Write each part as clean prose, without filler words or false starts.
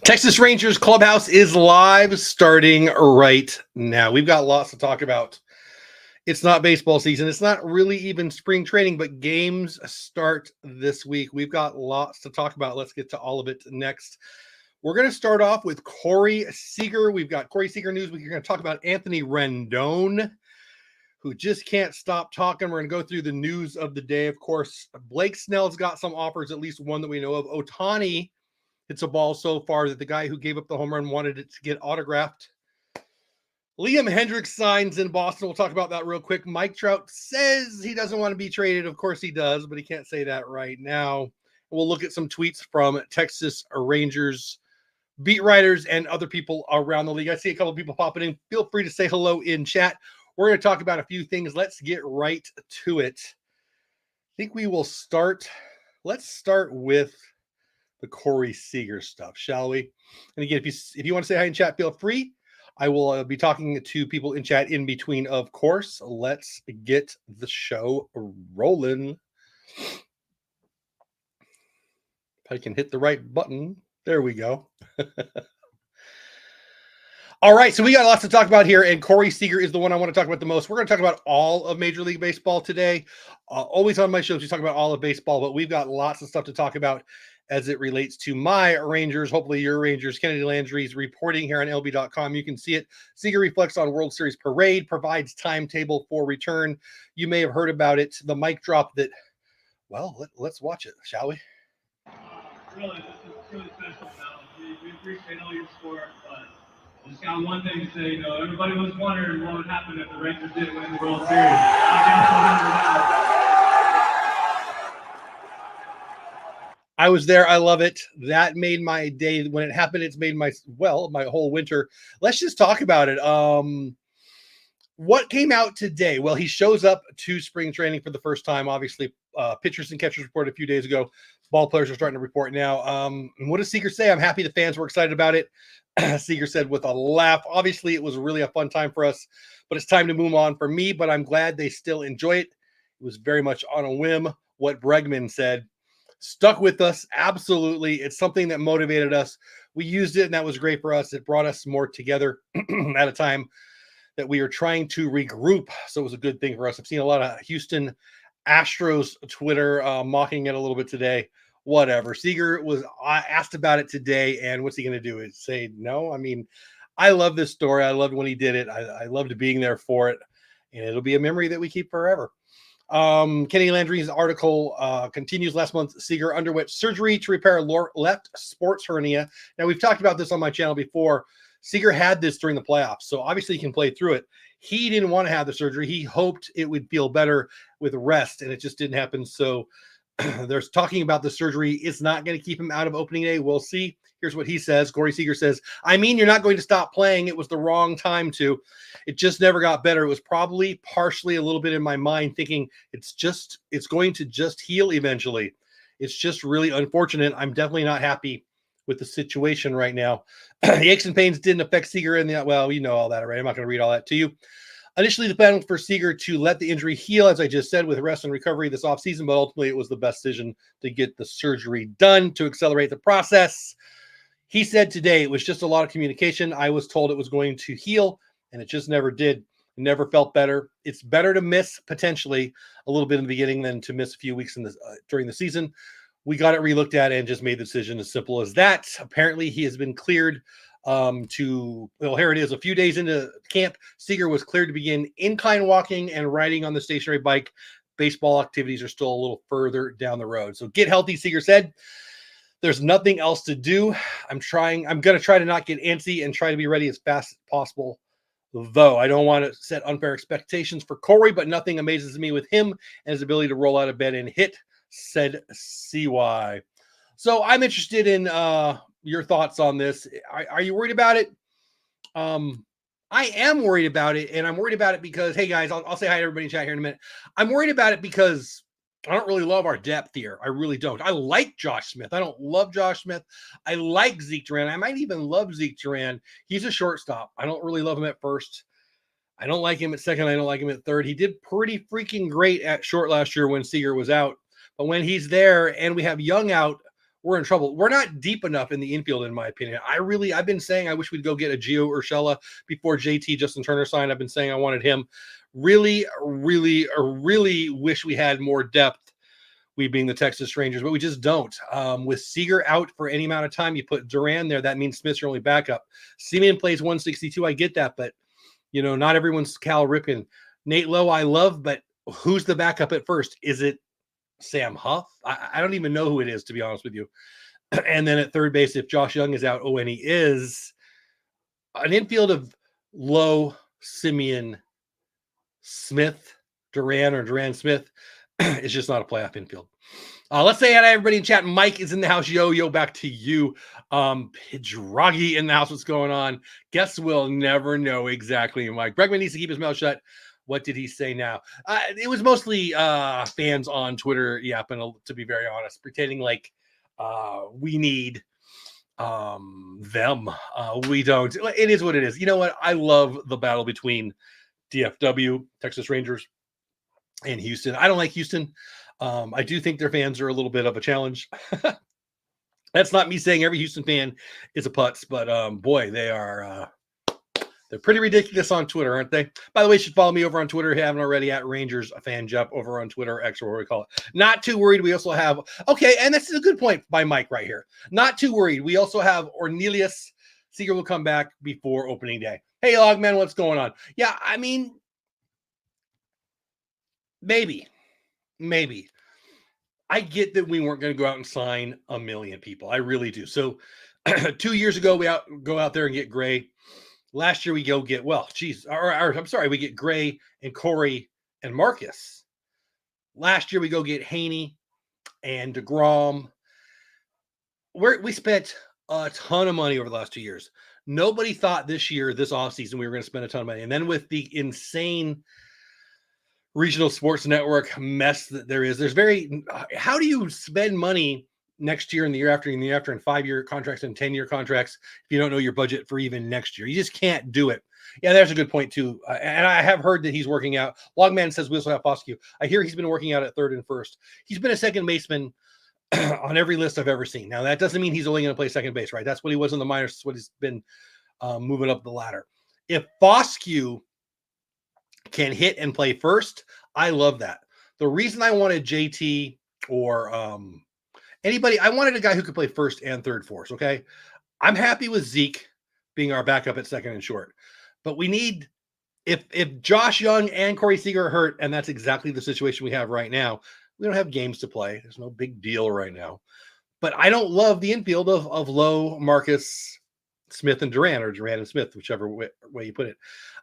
Texas Rangers Clubhouse is live starting right now. We've got lots to talk about. It's not baseball season. It's not really even spring training, but games start this week. We've got lots to talk about. Let's get to all of it next. We're going to start off with Corey Seager. We've got Corey Seager news. We're going to talk about Anthony Rendon, who just can't stop talking. We're going to go through the news of the day. Of course, Blake Snell's got some offers, at least one that we know of. Ohtani hits a ball so far that the guy who gave up the home run wanted it to get autographed. Liam Hendriks signs in Boston. We'll talk about that real quick. Mike Trout says he doesn't want to be traded. Of course he does, but he can't say that right now. We'll look at some tweets from Texas Rangers beat writers and other people around the league. I see a couple of people popping in. Feel free to say hello in chat. We're going to talk about a few things. Let's get right to it. I think we will start. Let's start with the Corey Seager stuff, shall we? And again, if you want to say hi in chat, feel free. I will be talking to people in chat in between, of course. Let's get the show rolling. If I can hit the right button. There we go. All right, so we got lots to talk about here, and Corey Seager is the one I want to talk about the most. We're going to talk about all of Major League Baseball today. Always on my shows, we talk about all of baseball, but we've got lots of stuff to talk about as it relates to my Rangers, hopefully your Rangers. Kennedy Landry's reporting here on LB.com. You can see it. Seager reflects on World Series parade, provides timetable for return. You may have heard about it, the mic drop that, well, let's watch it, shall we? Really, this is really special now. We appreciate all your support, but I just got one thing to say. Everybody was wondering what would happen if the Rangers didn't win the World Series. I was there. I love it. That made my day. When it happened, it's made my whole winter. Let's just talk about it. What came out today? Well, he shows up to spring training for the first time. Obviously, pitchers and catchers reported a few days ago. Ball players are starting to report now. What does Seager say? I'm happy the fans were excited about it. Seager said with a laugh. Obviously, it was really a fun time for us, but it's time to move on for me. But I'm glad they still enjoy it. It was very much on a whim. What Bregman said. Stuck with us. Absolutely. It's something that motivated us. We used it, and that was great for us. It brought us more together at a time that we are trying to regroup. So it was a good thing for us. I've seen a lot of Houston Astros Twitter mocking it a little bit today. Whatever. Seager was asked about it today, and what's he going to do? Is say no? I mean, I love this story. I loved when he did it. I loved being there for it, and it'll be a memory that we keep forever. Kenny Landry's article continues. Last month, Seager underwent surgery to repair a left sports hernia. Now, we've talked about this on my channel before. Seager had this during the playoffs, so obviously he can play through it. He didn't want to have the surgery. He hoped it would feel better with rest, and it just didn't happen. So there's talking about the surgery. It's not going to keep him out of opening day. We'll see. Here's what he says. Corey Seager says, I mean, you're not going to stop playing. It was the wrong time to. It just never got better. It was probably partially a little bit in my mind thinking it's going to just heal eventually. It's just really unfortunate. I'm definitely not happy with the situation right now. The aches and pains didn't affect Seager in the, well, you know all that already. I'm not going to read all that to you. Initially, the plan was for Seager to let the injury heal, as I just said, with rest and recovery this offseason, but ultimately it was the best decision to get the surgery done to accelerate the process. He said today it was just a lot of communication. I was told it was going to heal, and it just never did. It never felt better. It's better to miss potentially a little bit in the beginning than to miss a few weeks during the season. We got it relooked at and just made the decision as simple as that. Apparently, he has been cleared here it is. A few days into camp, Seager was cleared to begin incline walking and riding on the stationary bike. Baseball activities are still a little further down the road. So get healthy, Seager said. There's nothing else to do. I'm going to try to not get antsy and try to be ready as fast as possible. Though I don't want to set unfair expectations for Corey, but nothing amazes me with him and his ability to roll out of bed and hit, said CY. So I'm interested in your thoughts on this. Are you worried about it? I am worried about it, and I'm worried about it because, hey guys, I'll say hi to everybody in chat here in a minute. I'm worried about it because I don't really love our depth here. I really don't. I like Josh Smith. I don't love Josh Smith. I like Zeke Duran. I might even love Zeke Duran. He's a shortstop. I don't really love him at first. I don't like him at second. I don't like him at third. He did pretty freaking great at short last year when Seager was out. But when he's there and we have Young out, we're in trouble. We're not deep enough in the infield, in my opinion. I've been saying I wish we'd go get a Gio Urshela before JT Justin Turner signed. I've been saying I wanted him. Really wish we had more depth, we being the Texas Rangers, but we just don't. With Seager out for any amount of time, you put Duran there. That means Smith's your only backup. Simeon plays 162. I get that, but not everyone's Cal Ripken. Nate Lowe, I love, but who's the backup at first? Is it Sam Huff? I don't even know who it is, to be honest with you. And then at third base, if Josh Young is out, and he is, an infield of Lowe, Simeon, Smith, Duran, or Duran Smith is just not a playoff infield. Let's say hi to everybody in chat. Mike is in the house. Yo, back to you. Pidragi in the house. What's going on? Guess we'll never know exactly, Mike. Bregman needs to keep his mouth shut. What did he say now? It was mostly fans on Twitter yapping, to be very honest, pretending like we need them. We don't. It is what it is. You know what? I love the battle between DFW, Texas Rangers, and Houston. I don't like Houston. I do think their fans are a little bit of a challenge. That's not me saying every Houston fan is a putz, but boy, they are they're pretty ridiculous on Twitter, aren't they? By the way, you should follow me over on Twitter if you haven't already, at Rangers Fan Jep over on Twitter, X, or whatever we call it. Not too worried. We also have, okay, and this is a good point by Mike right here. Not too worried. We also have Ornelius Seager will come back before opening day. Hey, Logman, what's going on? Yeah, I mean, maybe. I get that we weren't going to go out and sign a million people. I really do. So 2 years ago, we go out there and get Gray. Last year, we go get, we get Gray and Corey and Marcus. Last year, we go get Haney and DeGrom. We spent a ton of money over the last 2 years. Nobody thought this offseason, we were going to spend a ton of money. And then with the insane regional sports network mess that there's how do you spend money next year and the year after and the year after, and 5-year contracts and 10-year contracts if you don't know your budget for even next year? You just can't do it. Yeah, there's a good point too. And I have heard that he's working out. Logman says we also have Foscue. I hear he's been working out at third and first. He's been a second baseman on every list I've ever seen. Now, that doesn't mean he's only going to play second base, right? That's what he was in the minors. That's what he's been moving up the ladder. If Foscue can hit and play first, I love that. The reason I wanted JT or anybody, I wanted a guy who could play first and third force, okay? I'm happy with Zeke being our backup at second and short. But we need, if Josh Young and Corey Seager are hurt, and that's exactly the situation we have right now, we don't have games to play. There's no big deal right now. But I don't love the infield of Lowe, Marcus, Smith, and Duran, or Duran and Smith, whichever way you put it.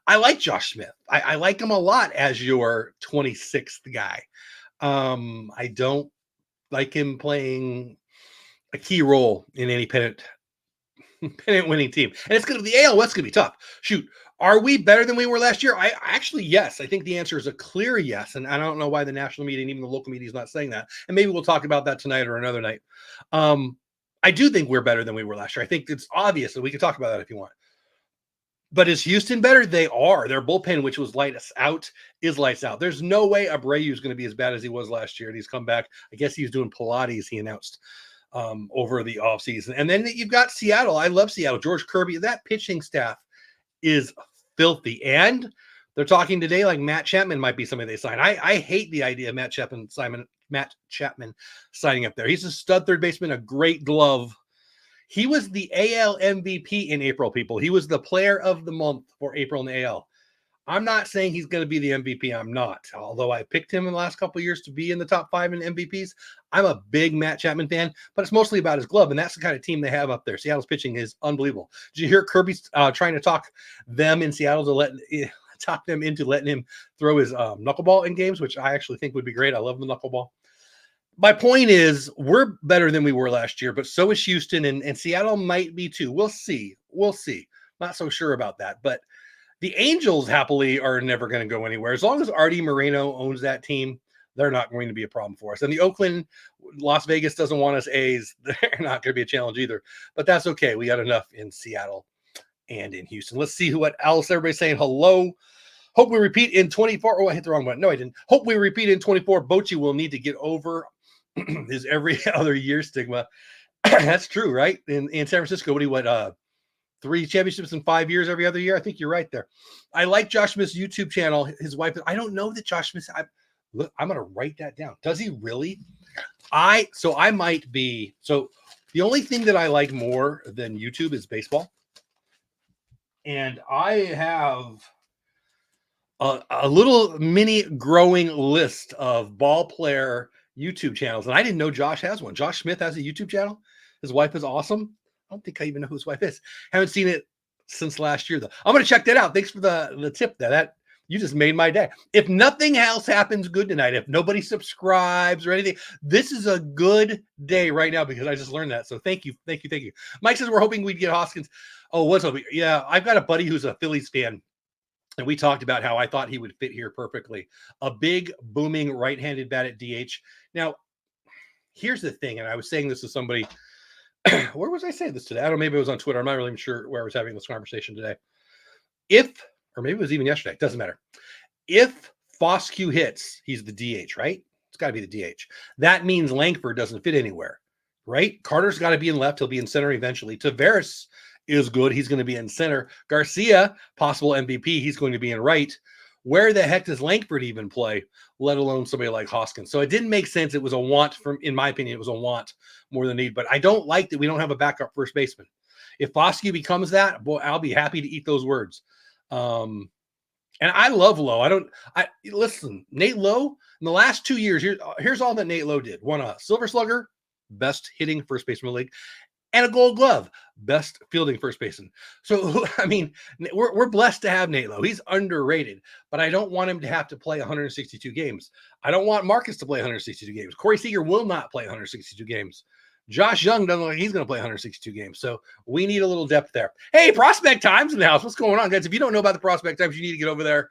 I like Josh Smith. I like him a lot as your 26th guy. I don't like him playing a key role in any pennant winning team. And it's going to be the AL West going to be tough. Shoot, are we better than we were last year? I actually, yes. I think the answer is a clear yes. And I don't know why the national media and even the local media is not saying that. And maybe we'll talk about that tonight or another night. I do think we're better than we were last year. I think it's obvious, and we can talk about that if you want. But is Houston better? They are. Their bullpen, which was lights out, is lights out. There's no way Abreu is going to be as bad as he was last year. And he's come back. I guess he's doing Pilates, he announced over the offseason. And then you've got Seattle. I love Seattle. George Kirby. That pitching staff is filthy. And they're talking today like Matt Chapman might be somebody they sign. I hate the idea of Matt Chapman signing up there. He's a stud third baseman, a great glove. He was the AL MVP in April, people. He was the player of the month for April in the AL. I'm not saying he's going to be the MVP. I'm not. Although I picked him in the last couple of years to be in the top 5 in MVPs. I'm a big Matt Chapman fan, but it's mostly about his glove, and that's the kind of team they have up there. Seattle's pitching is unbelievable. Did you hear Kirby's trying to talk them in Seattle to talk them into letting him throw his knuckleball in games, which I actually think would be great. I love the knuckleball. My point is, we're better than we were last year, but so is Houston, and Seattle might be too. We'll see. Not so sure about that, but the Angels happily are never going to go anywhere. As long as Artie Moreno owns that team, they're not going to be a problem for us. And the Oakland, Las Vegas doesn't want us A's. They're not going to be a challenge either, but that's okay. We got enough in Seattle and in Houston. Let's see what else everybody's saying. Hello. Hope we repeat in 24. Oh, I hit the wrong button. No, I didn't. Hope we repeat in 24. Bochy will need to get over his every other year stigma That's true, right? In San Francisco, what do you what 3 championships in 5 years every other year? I think you're right there. I like Josh Smith's YouTube channel. His wife, I don't know that Josh Smith. Look, I'm gonna write that down. Does he really? I might be so. The only thing that I like more than YouTube is baseball, and I have a little mini growing list of ball player YouTube channels, and I didn't know Josh has one. Josh Smith has a YouTube channel. His wife is awesome. I don't think I even know who his wife is. Haven't seen it since last year though. I'm gonna check that out. Thanks for the tip there. That you just made my day. If nothing else happens good tonight, if nobody subscribes or anything, this is a good day right now because I just learned that. So thank you. Mike says we're hoping we'd get Hoskins. Oh, what's up? Yeah, I've got a buddy who's a Phillies fan. And we talked about how I thought he would fit here perfectly. A big, booming right-handed bat at DH. Now, here's the thing, and I was saying this to somebody. Where was I saying this today? I don't know. Maybe it was on Twitter. I'm not really even sure where I was having this conversation today. Or maybe it was even yesterday. It doesn't matter. If Foscue hits, he's the DH, right? It's got to be the DH. That means Langford doesn't fit anywhere, right? Carter's got to be in left. He'll be in center eventually. Tavares is good. He's going to be in center. Garcia, possible MVP. He's going to be in right. Where the heck does Langford even play, let alone somebody like Hoskins? So it didn't make sense. It was a want in my opinion, it was a want more than need. But I don't like that we don't have a backup first baseman. If Foscue becomes that, boy, I'll be happy to eat those words. And I love Lowe. Listen, Nate Lowe, in the last 2 years, here's all that Nate Lowe did. Won a Silver Slugger, best hitting first baseman in the league, and a Gold Glove, best fielding first baseman. So, I mean, we're blessed to have Nate Lowe. He's underrated, but I don't want him to have to play 162 games. I don't want Marcus to play 162 games. Corey Seager will not play 162 games. Josh Young doesn't look like he's going to play 162 games. So we need a little depth there. Hey, Prospect Times in the house. What's going on, guys? If you don't know about the Prospect Times, you need to get over there.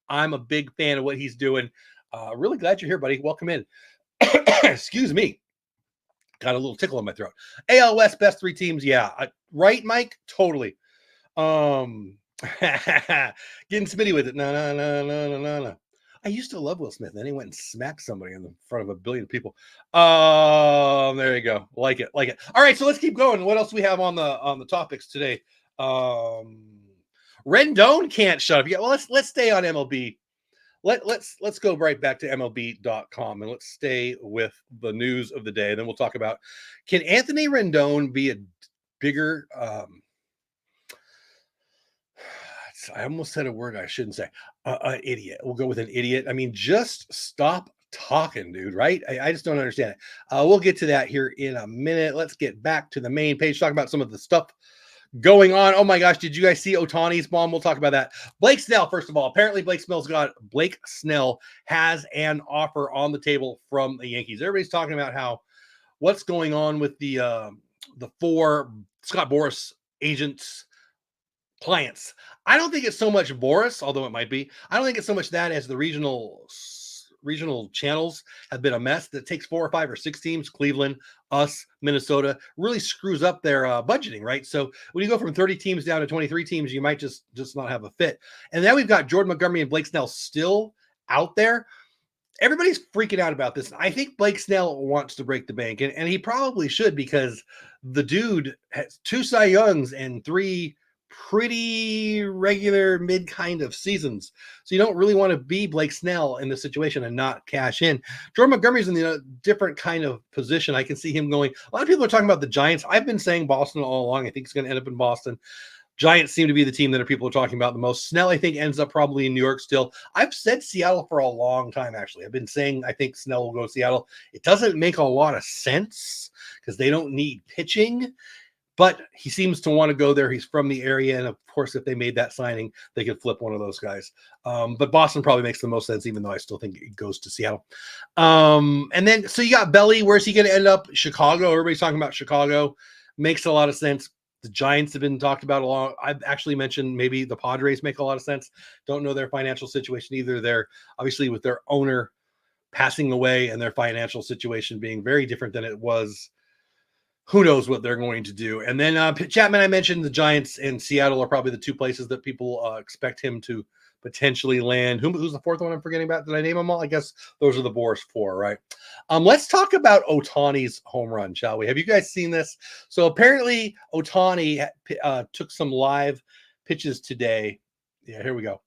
I'm a big fan of what he's doing. Really glad you're here, buddy. Welcome in. Excuse me. Got a little tickle in my throat. AL West best 3 teams. Yeah. Right, Mike? Totally. Getting Smitty with it. No. I used to love Will Smith. Then he went and smacked somebody in the front of a billion people. There you go. Like it. All right, so let's keep going. What else do we have on the topics today? Rendon can't shut up. Yeah, well, let's stay on MLB. Let's go right back to MLB.com and let's stay with the news of the day. Then we'll talk about, can Anthony Rendon be a bigger I almost said a word I shouldn't say. An idiot. We'll go with an idiot. I mean, just stop talking, dude, right? I just don't understand it. We'll get to that here in a minute. Let's get back to the main page, talk about some of the stuff going on. Oh my gosh, did you guys see Ohtani's bomb? We'll talk about that. Blake Snell, first of all, apparently Blake Snell has an offer on the table from the Yankees. Everybody's talking about what's going on with the 4 Scott Boras agents clients. I don't think it's so much Boras, although it might be. I don't think it's so much that as the regional channels have been a mess. That takes 4 or 5 or 6 teams, Cleveland, us, Minnesota, really screws up their budgeting, right? So when you go from 30 teams down to 23 teams, you might just not have a fit. And then we've got Jordan Montgomery and Blake Snell still out there. Everybody's freaking out about this. I think Blake Snell wants to break the bank, and he probably should, because the dude has 2 Cy Youngs and 3 pretty regular mid kind of seasons. So you don't really want to be Blake Snell in this situation and not cash in. Jordan Montgomery's in the different kind of position. I can see him going. A lot of people are talking about the Giants. I've been saying Boston all along. I think he's going to end up in Boston. Giants seem to be the team that people are talking about the most. Snell, I think, ends up probably in New York still. I've said Seattle for a long time, actually. I've been saying I think Snell will go to Seattle. It doesn't make a lot of sense because they don't need pitching. But he seems to want to go there. He's from the area. And, of course, if they made that signing, they could flip one of those guys. But Boston probably makes the most sense, even though I still think it goes to Seattle. And then, so you got Belly. Where's he going to end up? Chicago. Everybody's talking about Chicago. Makes a lot of sense. The Giants have been talked about a lot. I've actually mentioned maybe the Padres make a lot of sense. Don't know their financial situation either. They're obviously with their owner passing away and their financial situation being very different than it was. Who knows what they're going to do. And then Chapman, I mentioned the Giants and Seattle are probably the 2 places that people expect him to potentially land. Who's the fourth one I'm forgetting about? Did I name them all? I guess those are the Boris 4, right? Let's talk about Ohtani's home run, shall we? Have you guys seen this? So apparently Ohtani took some live pitches today. Yeah, here we go.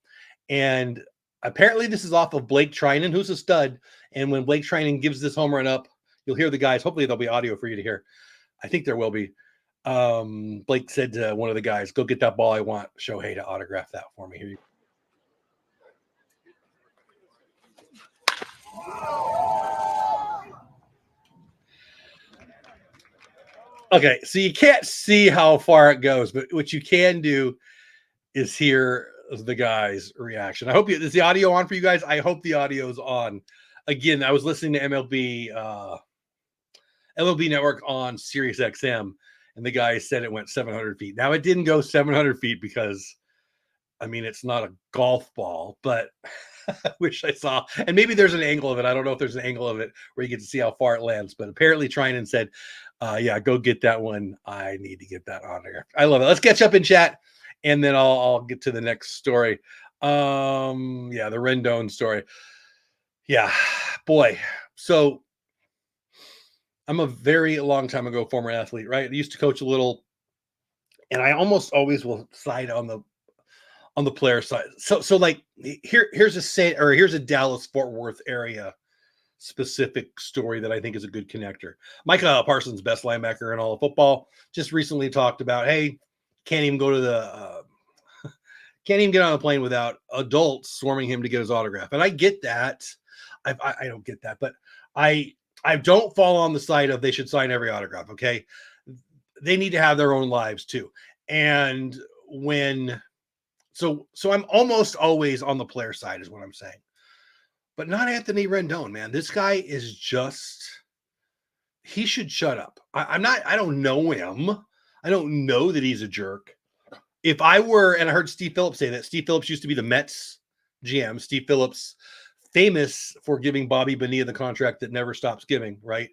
And apparently this is off of Blake Trinan, who's a stud. And when Blake Trinan gives this home run up, you'll hear the guys. Hopefully there'll be audio for you to hear. I think there will be. Blake said to one of the guys, "Go get that ball. I want Shohei to autograph that for me." Here you go. Okay, so you can't see how far it goes, but what you can do is hear the guy's reaction. I hope is the audio on for you guys? I hope the audio is on. Again, I was listening to MLB Network on Sirius XM, and the guy said it went 700 feet. Now, it didn't go 700 feet because, I mean, it's not a golf ball, but I wish I saw. And maybe there's an angle of it. I don't know if there's an angle of it where you get to see how far it lands. But apparently Trinan said, yeah, go get that one. I need to get that on there. I love it. Let's catch up in chat, and then I'll get to the next story. Yeah, the Rendon story. Yeah, boy. So I'm a very long time ago former athlete, right? I used to coach a little, and I almost always will side on the player side. So like here's a Dallas Fort Worth area specific story that I think is a good connector. Micah Parsons, best linebacker in all of football, just recently talked about, hey, can't even go to the can't even get on a plane without adults swarming him to get his autograph. And I get that. I don't get that, but I don't fall on the side of they should sign every autograph. Okay. They need to have their own lives too. And so I'm almost always on the player side is what I'm saying, but not Anthony Rendon, man. This guy is he should shut up. I don't know him. I don't know that he's a jerk. If I were, and I heard Steve Phillips say that, Steve Phillips used to be the Mets GM. Steve Phillips, famous for giving Bobby Bonilla the contract that never stops giving, right?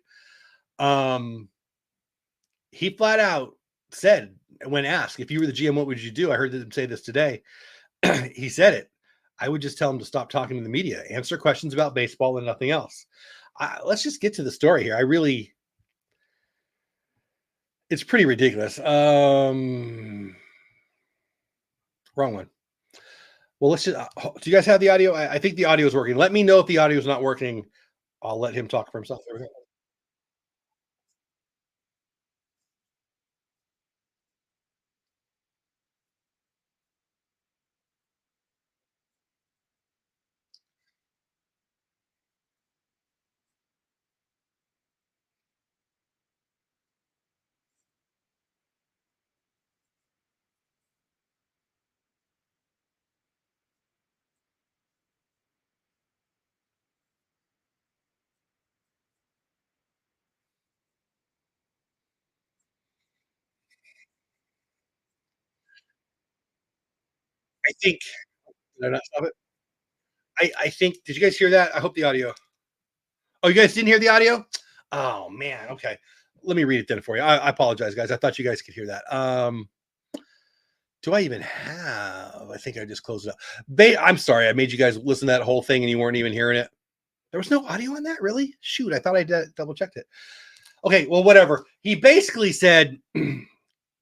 He flat out said, when asked, if you were the GM, what would you do? I heard him say this today. He said it. I would just tell him to stop talking to the media, answer questions about baseball and nothing else. Let's just get to the story here. It's pretty ridiculous. Wrong one. Well, let's just, do you guys have the audio? I think the audio is working. Let me know if the audio is not working. I'll let him talk for himself. There we go. I think, did I not stop it? I think, did you guys hear that? I hope the audio. Oh, you guys didn't hear the audio? Oh, man. Okay. Let me read it then for you. I apologize, guys. I thought you guys could hear that. Do I even have? I think I just closed it up. I'm sorry. I made you guys listen to that whole thing and you weren't even hearing it. There was no audio on that, really? Shoot, I thought I double checked it. Okay, well, whatever. He basically said,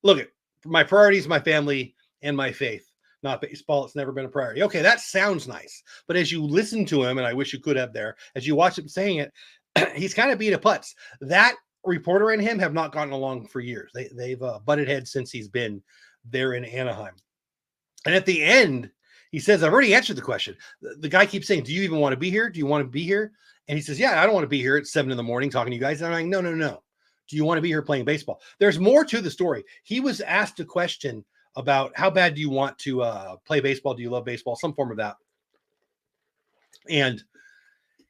look, my priorities, my family, and my faith. Not baseball. It's never been a priority. Okay, that sounds nice. But as you listen to him, and I wish you could have there, as you watch him saying it, he's kind of being a putz. That reporter and him have not gotten along for years. They've butted heads since he's been there in Anaheim. And at the end, he says, I've already answered the question. The guy keeps saying, do you even want to be here? Do you want to be here? And he says, yeah, I don't want to be here at 7 a.m. talking to you guys. And I'm like, no. Do you want to be here playing baseball? There's more to the story. He was asked a question about how bad do you want to play baseball? Do you love baseball? Some form of that. And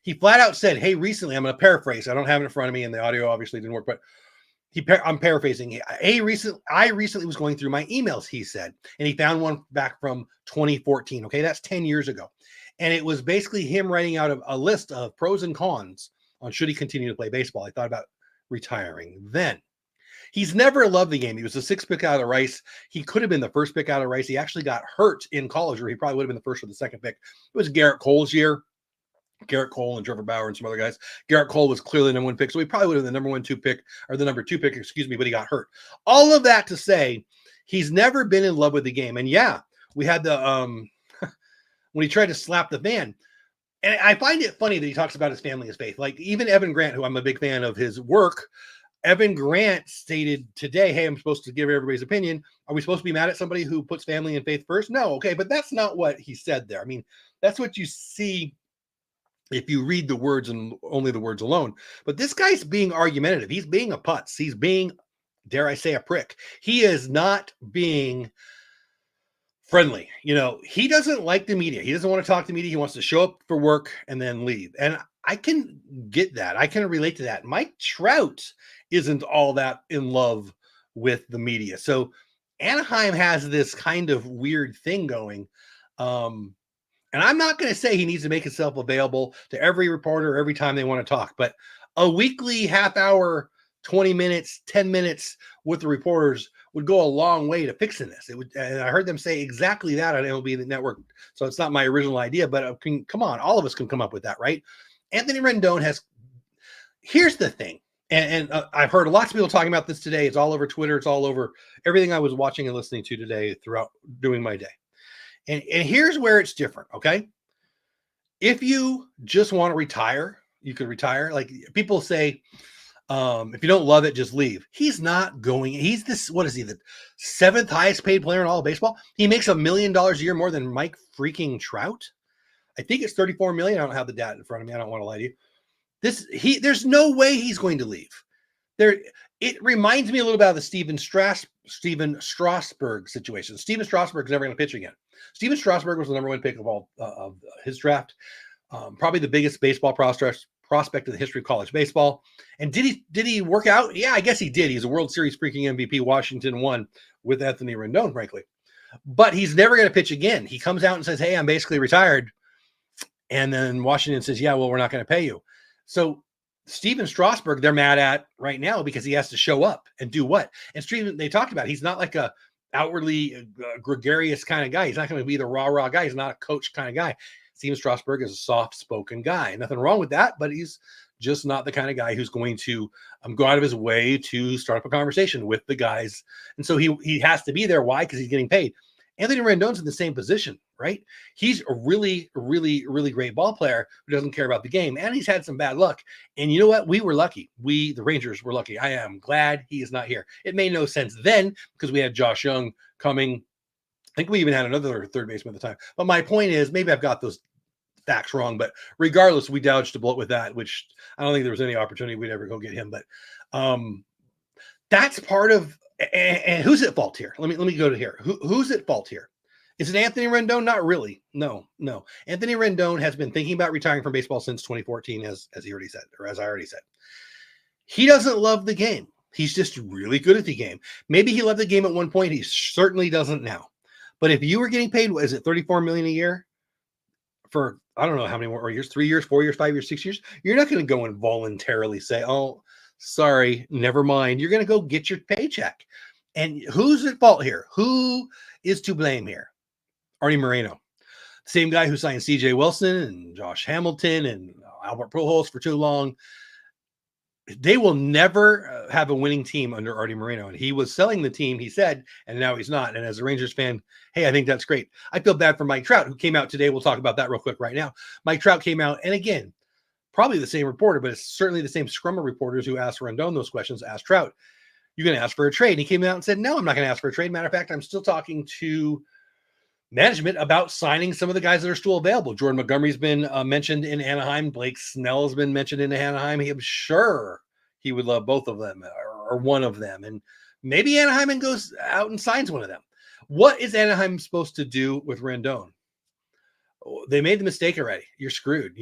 he flat out said, hey, recently, I'm going to paraphrase. I don't have it in front of me, and the audio obviously didn't work, but I'm paraphrasing. I recently was going through my emails, he said, and he found one back from 2014. Okay, that's 10 years ago. And it was basically him writing out a list of pros and cons on should he continue to play baseball. I thought about retiring then. He's never loved the game. He was the sixth pick out of Rice. He could have been the first pick out of Rice. He actually got hurt in college, where he probably would have been the first or the second pick. It was Garrett Cole's year. Garrett Cole and Trevor Bauer and some other guys. Garrett Cole was clearly the number one pick, so he probably would have been the number two pick, excuse me, but he got hurt. All of that to say, he's never been in love with the game. And yeah, we had the when he tried to slap the fan. And I find it funny that he talks about his family, his faith. Like even Evan Grant, who I'm a big fan of his work, Evan Grant stated today, hey, I'm supposed to give everybody's opinion. Are we supposed to be mad at somebody who puts family and faith first? No, okay, but that's not what he said there. I mean, that's what you see if you read the words and only the words alone. But this guy's being argumentative. He's being a putz. He's being, dare I say, a prick. He is not being friendly. You know, he doesn't like the media. He doesn't want to talk to the media. He wants to show up for work and then leave. And I can get that. I can relate to that. Mike Trout isn't all that in love with the media. So Anaheim has this kind of weird thing going. And I'm not going to say he needs to make himself available to every reporter every time they want to talk, but a weekly half hour, 20 minutes, 10 minutes with the reporters would go a long way to fixing this. It would, and I heard them say exactly that on MLB Network. So it's not my original idea, but come on, all of us can come up with that, right? Anthony Rendon here's the thing. And I've heard lots of people talking about this today. It's all over Twitter. It's all over everything I was watching and listening to today throughout doing my day. And here's where it's different, okay? If you just want to retire, you could retire. Like people say, if you don't love it, just leave. He's not going. He's this, what is he, the seventh highest paid player in all of baseball? He makes $1 million a year more than Mike freaking Trout. I think it's $34 million. I don't have the data in front of me. I don't want to lie to you. There's no way he's going to leave. It reminds me a little bit of the Steven Strasburg situation. Steven Strasburg's never going to pitch again. Steven Strasburg was the number one pick of all of his draft, probably the biggest baseball prospect in the history of college baseball. And did he work out? Yeah, I guess he did. He's a World Series freaking MVP. Washington won with Anthony Rendon, frankly. But he's never going to pitch again. He comes out and says, hey, I'm basically retired. And then Washington says, yeah, well, we're not going to pay you. So Steven Strasburg, they're mad at right now because he has to show up and do what? And Steven, they talked about, he's not like a outwardly gregarious kind of guy. He's not going to be the rah guy. He's not a coach kind of guy. Steven Strasburg is a soft-spoken guy. Nothing wrong with that, but he's just not the kind of guy who's going to go out of his way to start up a conversation with the guys. And so he has to be there. Why? Because he's getting paid. Anthony Rendon's in the same position, right? He's a really, really, really great ball player who doesn't care about the game, and he's had some bad luck. And you know what? We were lucky. The Rangers were lucky. I am glad he is not here. It made no sense then because we had Josh Young coming. I think we even had another third baseman at the time. But my point is, maybe I've got those facts wrong, but regardless, we dodged a bullet with that, which I don't think there was any opportunity we'd ever go get him. But that's part of. And who's at fault here? Let me go to here. Who's at fault here? Is it Anthony Rendon? Not really. No. Anthony Rendon has been thinking about retiring from baseball since 2014, as he already said, or as I already said. He doesn't love the game. He's just really good at the game. Maybe he loved the game at one point. He certainly doesn't now. But if you were getting paid, is it $34 million a year for I don't know how many more years, 3 years, 4 years, 5 years, 6 years? You're not going to go and voluntarily say, "Oh, sorry, never mind." You're going to go get your paycheck. And who's at fault here? Who is to blame here? Artie Moreno, same guy who signed C.J. Wilson and Josh Hamilton and Albert Pujols for too long. They will never have a winning team under Artie Moreno. And he was selling the team, he said, and now he's not. And as a Rangers fan, hey, I think that's great. I feel bad for Mike Trout, who came out today. We'll talk about that real quick right now. Mike Trout came out, and again, probably the same reporter, but it's certainly the same scrum of reporters who asked Rendon those questions, asked Trout, you're going to ask for a trade? And he came out and said, no, I'm not going to ask for a trade. Matter of fact, I'm still talking to management about signing some of the guys that are still available. Jordan Montgomery's been mentioned in Anaheim. Blake Snell has been mentioned in Anaheim. I'm sure he would love both of them or one of them. And maybe Anaheim goes out and signs one of them. What is Anaheim supposed to do with Rendon? They made the mistake already. You're screwed.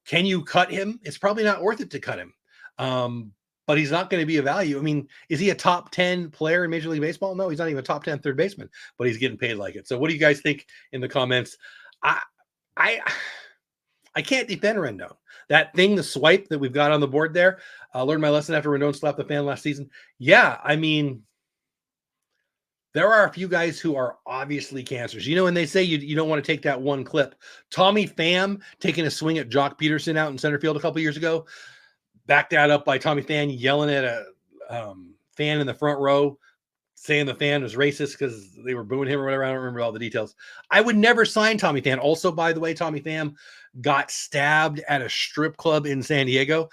Can you cut him? It's probably not worth it to cut him. But he's not going to be a value. I mean, is he a top 10 player in Major League Baseball? No, he's not even a top 10 third baseman, but he's getting paid like it. So what do you guys think in the comments? I can't defend Rendon. That thing, the swipe that we've got on the board there, learned my lesson after Rendon slapped the fan last season. Yeah, I mean, there are a few guys who are obviously cancers. You know, when they say you don't want to take that one clip. Tommy Pham taking a swing at Jock Peterson out in center field a couple years ago, backed that up by Tommy Pham yelling at a fan in the front row, saying the fan was racist because they were booing him or whatever. I don't remember all the details. I would never sign Tommy Pham. Also, by the way, Tommy Pham got stabbed at a strip club in San Diego.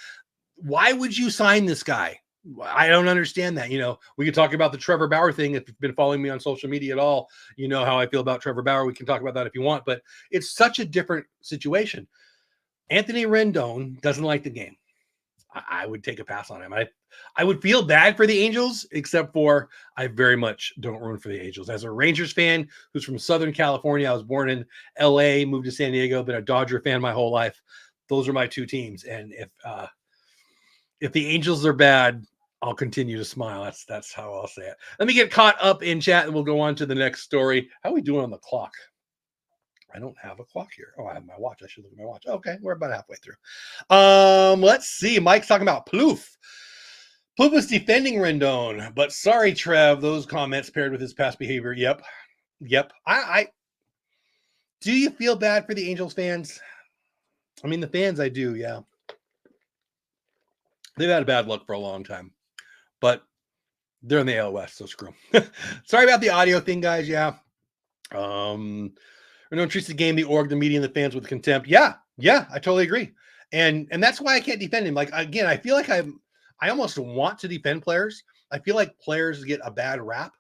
Why would you sign this guy? I don't understand that. You know, we could talk about the Trevor Bauer thing. If you've been following me on social media at all, you know how I feel about Trevor Bauer. We can talk about that if you want, but it's such a different situation. Anthony Rendon doesn't like the game. I would take a pass on him. I would feel bad for the Angels, except for I very much don't root for the Angels. As a Rangers fan who's from Southern California, I was born in LA, moved to San Diego, been a Dodger fan my whole life. Those are my two teams. And if the Angels are bad, I'll continue to smile. That's how I'll say it. Let me get caught up in chat and we'll go on to the next story. How are we doing on the clock? I don't have a clock here. Oh, I have my watch. I should look at my watch. Okay, we're about halfway through. Let's see. Mike's talking about Plouffe. Plouffe was defending Rendon, but sorry, Trev, those comments paired with his past behavior. Yep. I do you feel bad for the Angels fans? I mean, the fans, I do, yeah. They've had bad luck for a long time, but they're in the AL West, so screw them. Sorry about the audio thing, guys. Yeah. Rendon treats the game, the org, the media, and the fans with contempt. Yeah, I totally agree. And that's why I can't defend him. Like, again, I feel like I almost want to defend players. I feel like players get a bad rap.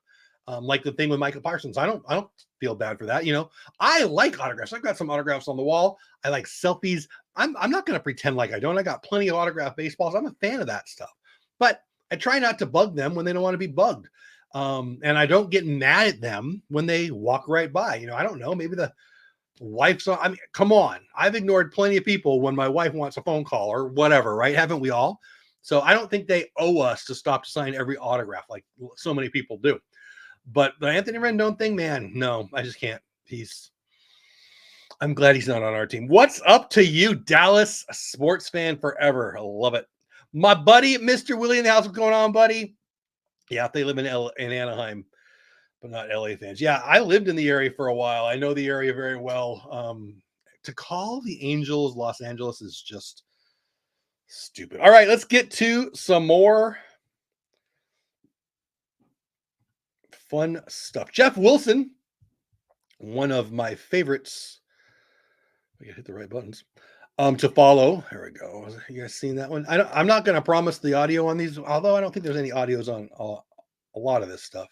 Like the thing with Michael Parsons. I don't feel bad for that. You know, I like autographs. I've got some autographs on the wall. I like selfies. I'm not going to pretend like I don't. I got plenty of autographed baseballs. I'm a fan of that stuff. But I try not to bug them when they don't want to be bugged. And I don't get mad at them when they walk right by. You know, I don't know. Maybe the wife's on. I mean, come on. I've ignored plenty of people when my wife wants a phone call or whatever, right? Haven't we all? So I don't think they owe us to stop to sign every autograph like so many people do. But the Anthony Rendon thing, man, no, I just can't. I'm glad he's not on our team. What's up to you, Dallas? A sports fan forever. I love it. My buddy, Mr. Willie in the house. What's going on, buddy? Yeah, they live in Anaheim, but not LA fans. Yeah, I lived in the area for a while. I know the area very well. To call the Angels Los Angeles is just stupid. All right, let's get to some more fun stuff. Jeff Wilson, one of my favorites. I gotta hit the right buttons. To follow. There we go. You guys seen that one? I'm not going to promise the audio on these, although I don't think there's any audios on a lot of this stuff.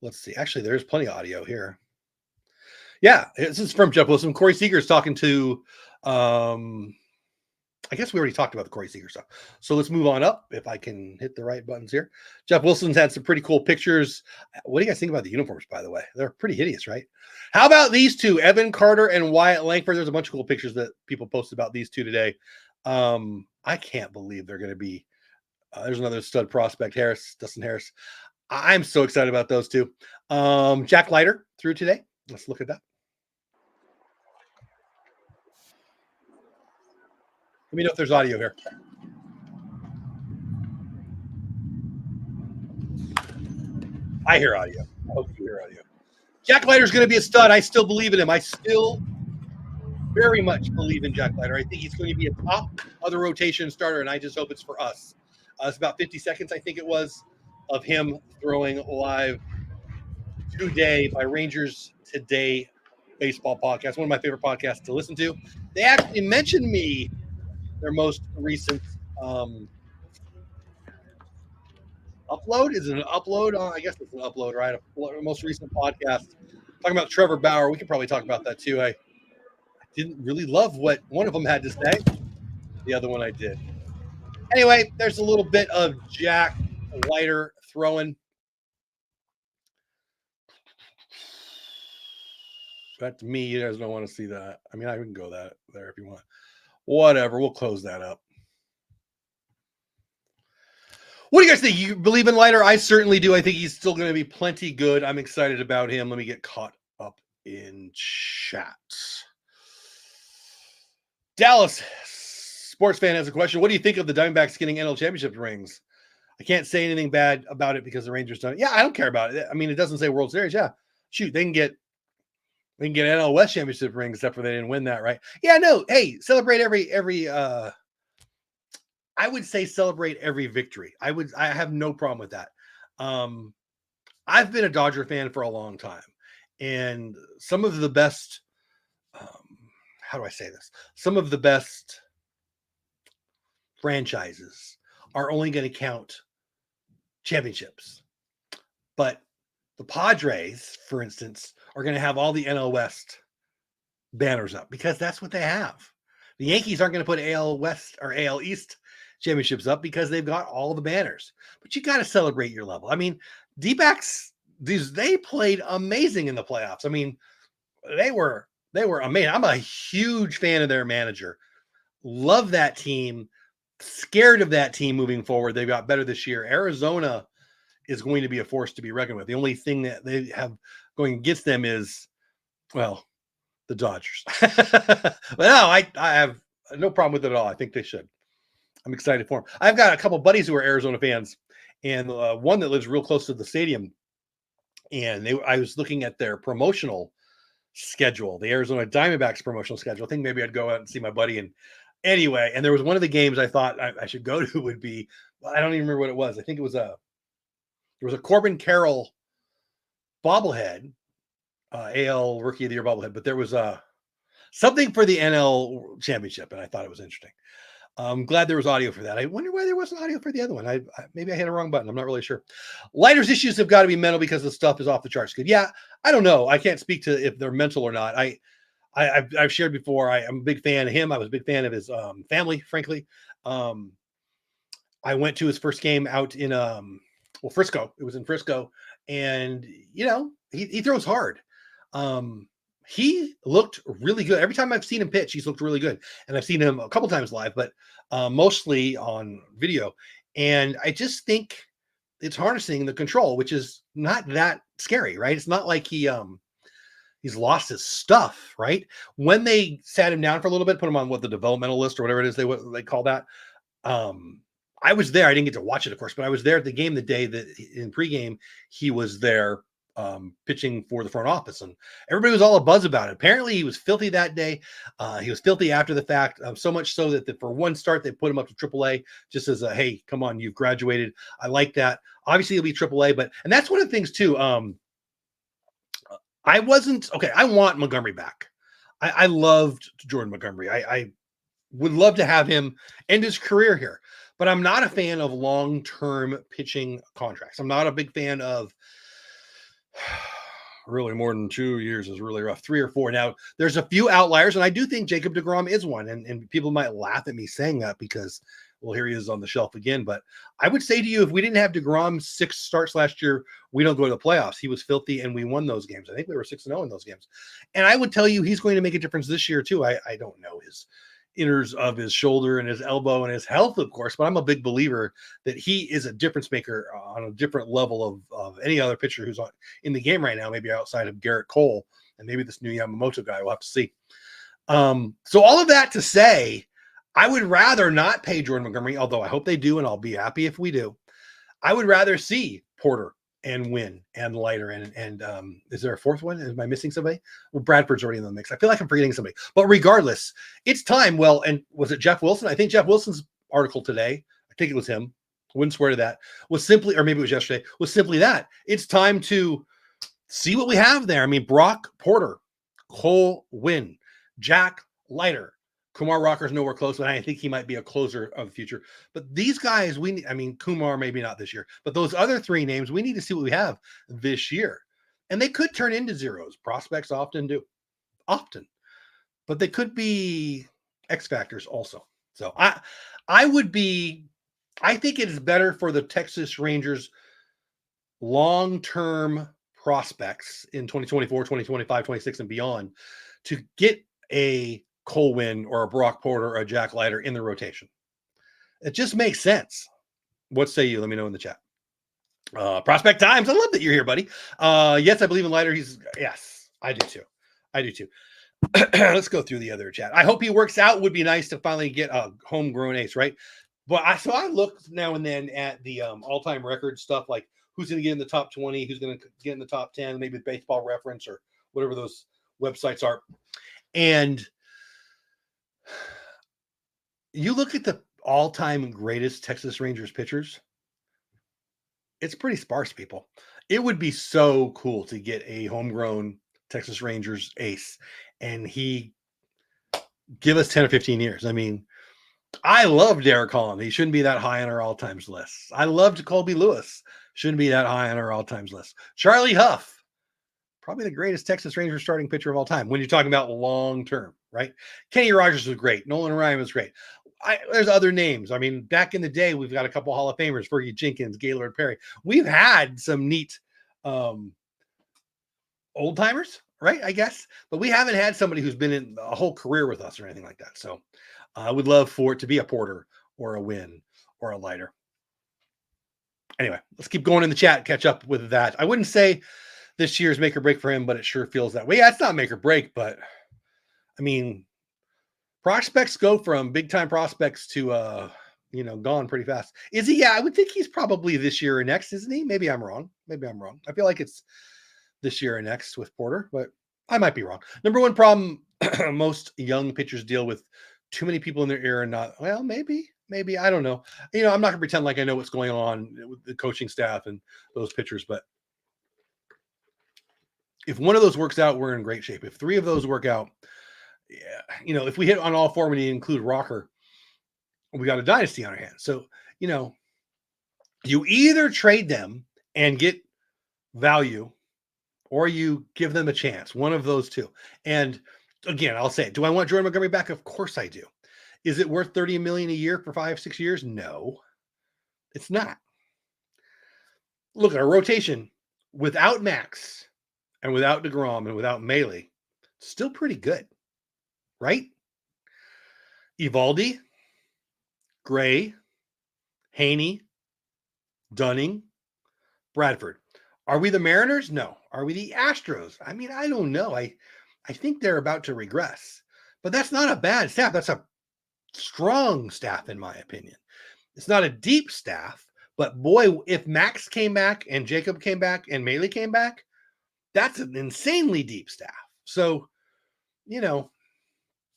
Let's see. Actually, there's plenty of audio here. Yeah, this is from Jeff Wilson. Corey Seager is talking to. I guess we already talked about the Corey Seager stuff. So let's move on up if I can hit the right buttons here. Jeff Wilson's had some pretty cool pictures. What do you guys think about the uniforms, by the way? They're pretty hideous, right? How about these two, Evan Carter and Wyatt Langford? There's a bunch of cool pictures that people posted about these two today. I can't believe they're going to be. There's another stud prospect, Dustin Harris. I'm so excited about those two. Jack Leiter through today. Let's look at that. Let me know if there's audio here. I hear audio. I hope you hear audio. Jack Leiter's going to be a stud. I still believe in him. I still very much believe in Jack Leiter. I think he's going to be a top of the rotation starter, and I just hope it's for us. It's about 50 seconds, I think it was, of him throwing live today by Rangers Today Baseball Podcast. One of my favorite podcasts to listen to. They actually mentioned me, their most recent upload. Is it an upload? I guess it's an upload, right? A most recent podcast talking about Trevor Bauer. We could probably talk about that too. I didn't really love what one of them had to say. The other one I did. Anyway, there's a little bit of Jack Leiter throwing. That's me. You guys don't want to see that. I mean, I can go there if you want. Whatever. We'll close that up. What do you guys think? You believe in Leiter? I certainly do. I think he's still going to be plenty good. I'm excited about him. Let me get caught up in chat. Dallas Sports fan has a question. What do you think of the Diamondbacks getting NL championship rings? I can't say anything bad about it because the Rangers done it. Yeah, I don't care about it. I mean, it doesn't say World Series. Yeah, shoot, they can get NL West championship rings, except for they didn't win that, right? Yeah, no. Hey, celebrate every. I would say celebrate every victory. I have no problem with that. I've been a Dodger fan for a long time, and some of the best. How do I say this? Some of the best franchises are only going to count championships. But the Padres, for instance, are going to have all the NL West banners up because that's what they have. The Yankees aren't going to put AL West or AL East championships up because they've got all the banners. But you got to celebrate your level. I mean, D-backs, they played amazing in the playoffs. I mean, they were amazing. I'm a huge fan of their manager. Love that team. Scared of that team moving forward. They got better this year. Arizona is going to be a force to be reckoned with. The only thing that they have going against them is, well, the Dodgers. But no, I have no problem with it at all. I think they should. I'm excited for them. I've got a couple buddies who are Arizona fans, and one that lives real close to the stadium. And I was looking at their promotional schedule, the Arizona Diamondbacks promotional schedule. I think maybe I'd go out and see my buddy. And anyway, and there was one of the games I thought I should go to would be, I don't even remember what it was. I think it was there was a Corbin Carroll bobblehead, AL Rookie of the Year bobblehead, but there was something for the NL Championship, and I thought it was interesting. I'm glad there was audio for that. I wonder why there wasn't audio for the other one. Maybe I hit a wrong button. I'm not really sure. Lighters issues have got to be mental because the stuff is off the charts good. Yeah, I don't know. I can't speak to if they're mental or not. I've shared before. I'm a big fan of him. I was a big fan of his family, frankly. I went to his first game out in Frisco. It was in Frisco, and he throws hard. He looked really good. Every time I've seen him pitch, he's looked really good. And I've seen him a couple times live, but mostly on video. And I just think it's harnessing the control, which is not that scary, right? It's not like he's lost his stuff, right? When they sat him down for a little bit, put him on the developmental list or whatever it is they call that. I was there. I didn't get to watch it, of course, but I was there at the game the day that in pregame he was there. Pitching for the front office, and everybody was all abuzz about it. Apparently, he was filthy that day. He was filthy after the fact, so much so that for one start they put him up to AAA, just as a hey, come on, you've graduated. I like that. Obviously, he'll be AAA, and that's one of the things too. I wasn't okay. I want Montgomery back. I loved Jordan Montgomery. I would love to have him end his career here, but I'm not a fan of long-term pitching contracts. I'm not a big fan of. Really, more than 2 years is really rough. 3 or 4. Now, there's a few outliers, and I do think Jacob deGrom is one. And people might laugh at me saying that because, well, here he is on the shelf again. But I would say to you, if we didn't have deGrom's 6 starts last year, we don't go to the playoffs. He was filthy, and we won those games. I think we were 6-0 in those games. And I would tell you he's going to make a difference this year, too. I don't know his inners of his shoulder and his elbow and his health, of course, but I'm a big believer that he is a difference maker on a different level of any other pitcher who's in the game right now, maybe outside of Garrett Cole and maybe this new Yamamoto guy. We'll have to see. So all of that to say, I would rather not pay Jordan Montgomery, although I hope they do, and I'll be happy if we do. I would rather see Porter and Wynn and Leiter and is there a fourth one? Am I missing somebody? Well, Bradford's already in the mix. I feel like I'm forgetting somebody. But regardless, it's time. Well, and was it Jeff Wilson? I think Jeff Wilson's article today, I think it was him, wouldn't swear to that, was simply, or maybe it was yesterday, was simply that. It's time to see what we have there. I mean, Brock Porter, Cole Wynn, Jack Leiter, Kumar Rocker's nowhere close, but I think he might be a closer of the future. But these guys, Kumar maybe not this year, but those other 3 names, we need to see what we have this year. And they could turn into zeros. Prospects often do. But they could be X factors also. So I think it is better for the Texas Rangers long-term prospects in 2024, 2025, 26, and beyond to get a Cole Wynn or a Brock Porter or a Jack Leiter in the rotation. It just makes sense. What say you? Let me know in the chat. Prospect Times. I love that you're here, buddy. Yes, I believe in Leiter. Yes, I do too. Let's go through the other chat. I hope he works out. Would be nice to finally get a homegrown ace, right? But I look now and then at the all-time record stuff, like who's going to get in the top 20, who's going to get in the top 10, maybe Baseball Reference or whatever those websites are. And you look at the all-time greatest Texas Rangers pitchers, it's pretty sparse, people. It would be so cool to get a homegrown Texas Rangers ace and he give us 10 or 15 years. I mean, I love Derek Holland. He shouldn't be that high on our all-times list. I loved Colby Lewis. Shouldn't be that high on our all-times list. Charlie Huff, probably the greatest Texas Rangers starting pitcher of all time when you're talking about long-term, right? Kenny Rogers was great. Nolan Ryan was great. There's other names. I mean, back in the day, we've got a couple Hall of Famers, Fergie Jenkins, Gaylord Perry. We've had some neat old-timers, right, I guess. But we haven't had somebody who's been in a whole career with us or anything like that. So I would love for it to be a Porter or a Wynn or a Leiter. Anyway, let's keep going in the chat, catch up with that. I wouldn't say this year's make or break for him, but it sure feels that way. Yeah, it's not make or break, but I mean, prospects go from big time prospects to gone pretty fast. Is he? Yeah, I would think he's probably this year or next, isn't he? Maybe I'm wrong. I feel like it's this year or next with Porter, but I might be wrong. Number one problem most young pitchers deal with too many people in their ear and not, well, maybe, I don't know. I'm not going to pretend like I know what's going on with the coaching staff and those pitchers, but if one of those works out, we're in great shape. If three of those work out, yeah, if we hit on all four, when you include Rocker, we got a dynasty on our hands. So, you either trade them and get value or you give them a chance, one of those two. And again, I'll say it. Do I want Jordan Montgomery back? Of course I do. Is it worth $30 million a year for 5-6 years? No, it's not. Look at our rotation without Max and without DeGrom and without Melee, still pretty good, right? Evaldi, Gray, Haney, Dunning, Bradford. Are we the Mariners? No. Are we the Astros? I mean, I don't know. I think they're about to regress, but that's not a bad staff. That's a strong staff, in my opinion. It's not a deep staff, but boy, if Max came back and Jacob came back and Melee came back, that's an insanely deep staff. So,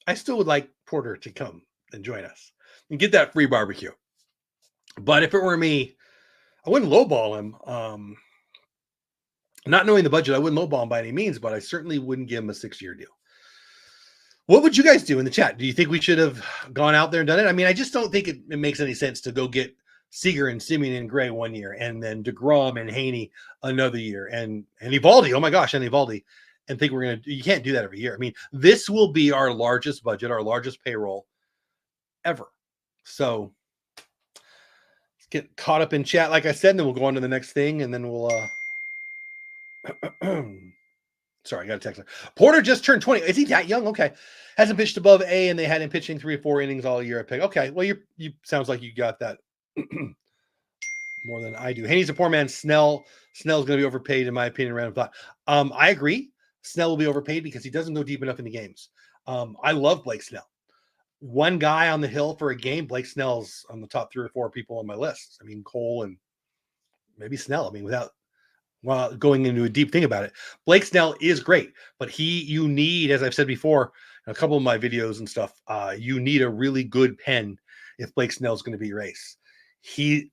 I still would like Porter to come and join us and get that free barbecue. But if it were me, I wouldn't lowball him. Not knowing the budget, I wouldn't lowball him by any means, but I certainly wouldn't give him a 6-year deal. What would you guys do in the chat? Do you think we should have gone out there and done it? I mean, I just don't think it makes any sense to go get Seager and Simeon and Gray 1 year and then DeGrom and Haney another year and Evaldi. Oh my gosh, and Evaldi. And think you can't do that every year. I mean, this will be our largest budget, our largest payroll ever. So let's get caught up in chat, like I said, and then we'll go on to the next thing, and then we'll sorry, I got a text. Porter just turned 20. Is he that young? Okay. Hasn't pitched above A, and they had him pitching 3 or 4 innings all year at pick. Okay. Well, you sounds like you got that more than I do. Haney's a poor man. Snell's going to be overpaid, in my opinion. Random thought. I agree. Snell will be overpaid because he doesn't go deep enough in the games. I love Blake Snell. One guy on the hill for a game, Blake Snell's on the top 3 or 4 people on my list. I mean, Cole and maybe Snell. I mean, without going into a deep thing about it, Blake Snell is great, but you need, as I've said before, in a couple of my videos and stuff, you need a really good pen if Blake Snell's going to be your ace. He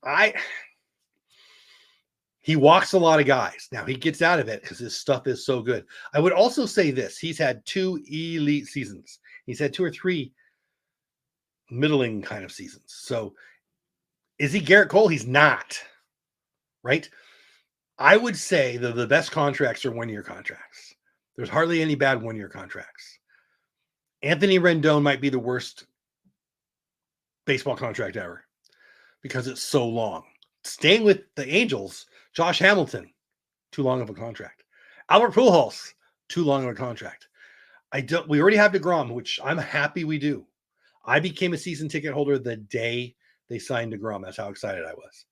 walks a lot of guys. Now he gets out of it because his stuff is so good. I would also say this: he's had 2 elite seasons. He's had 2 or 3 middling kind of seasons. So is he Garrett Cole? He's not, right? I would say that the best contracts are 1-year contracts. There's hardly any bad 1-year contracts. Anthony Rendon might be the worst baseball contract ever because it's so long. Staying with the Angels, Josh Hamilton, too long of a contract. Albert Pujols, too long of a contract. We already have DeGrom, which I'm happy we do. I became a season ticket holder the day they signed DeGrom. That's how excited I was.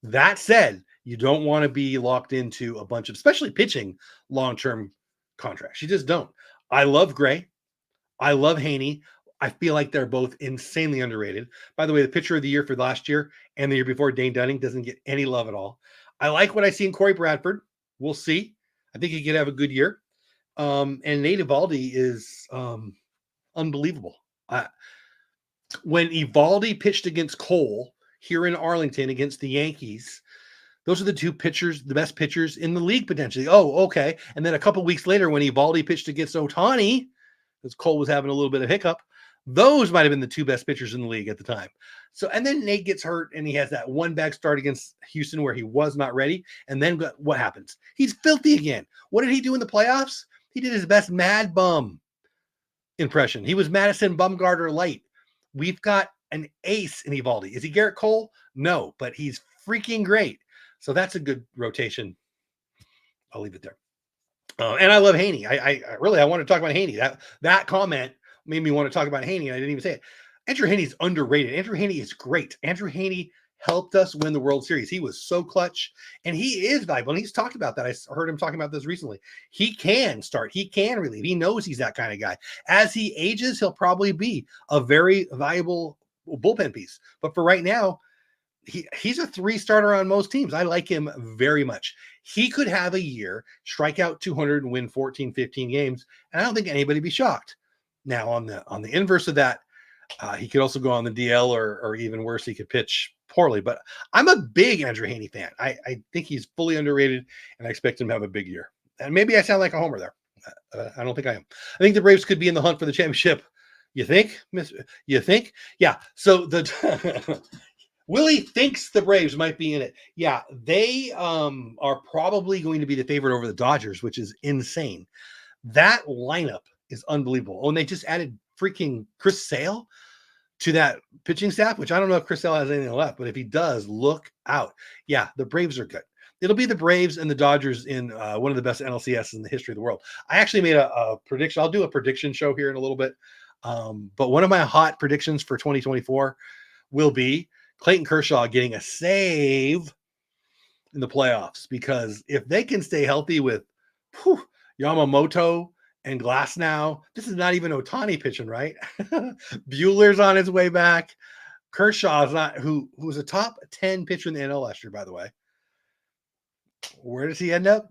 That said, you don't want to be locked into a bunch of, especially pitching, long-term contracts. You just don't. I love Gray. I love Haney. I feel like they're both insanely underrated. By the way, the pitcher of the year for last year and the year before, Dane Dunning, doesn't get any love at all. I like what I see in Corey Bradford. We'll see. I think he could have a good year. And Nate Eovaldi is unbelievable. When Eovaldi pitched against Cole here in Arlington against the Yankees, those are the two pitchers, the best pitchers in the league potentially. Oh, okay. And then a couple weeks later, when Eovaldi pitched against Ohtani, because Cole was having a little bit of hiccup, those might have been the two best pitchers in the league at the time. So, and then Nate gets hurt and he has that one bag start against Houston where he was not ready. And then what happens? He's filthy again. What did he do in the playoffs? He did his best Mad Bum impression. He was Madison Bumgarner light. We've got an ace in Eovaldi. Is he Garrett Cole? No, but he's freaking great. So that's a good rotation. I'll leave it there. And I love Haney. I really want to talk about Haney. That comment made me want to talk about Haney. And I didn't even say it. Andrew Haney's underrated. Andrew Haney is great. Andrew Haney helped us win the World Series. He was so clutch, and he is valuable. And he's talked about that. I heard him talking about this recently. He can start. He can relieve. He knows he's that kind of guy. As he ages, he'll probably be a very valuable bullpen piece. But for right now, he's a 3-starter on most teams. I like him very much. He could have a year, strike out 200 and win 14, 15 games, and I don't think anybody be shocked. Now, on the inverse of that, he could also go on the DL, or even worse, he could pitch poorly. But I'm a big Andrew Haney fan. I think he's fully underrated, and I expect him to have a big year. And maybe I sound like a homer there. I don't think I am. I think the Braves could be in the hunt for the championship. You think? You think? Yeah. So the Willie thinks the Braves might be in it. Yeah, they are probably going to be the favorite over the Dodgers, which is insane. That lineup is unbelievable. Oh, and they just added freaking Chris Sale to that pitching staff, which I don't know if Chris Sale has anything left, but if he does, look out. Yeah, the Braves are good. It'll be the Braves and the Dodgers in one of the best NLCS in the history of the world. I actually made a prediction. I'll do a prediction show here in a little bit. But one of my hot predictions for 2024 will be Clayton Kershaw getting a save in the playoffs, because if they can stay healthy with Yamamoto and Glasnow, this is not even Ohtani pitching, right? Bueller's on his way back. Kershaw's not, who was a top 10 pitcher in the NL last year, by the way. Where does he end up?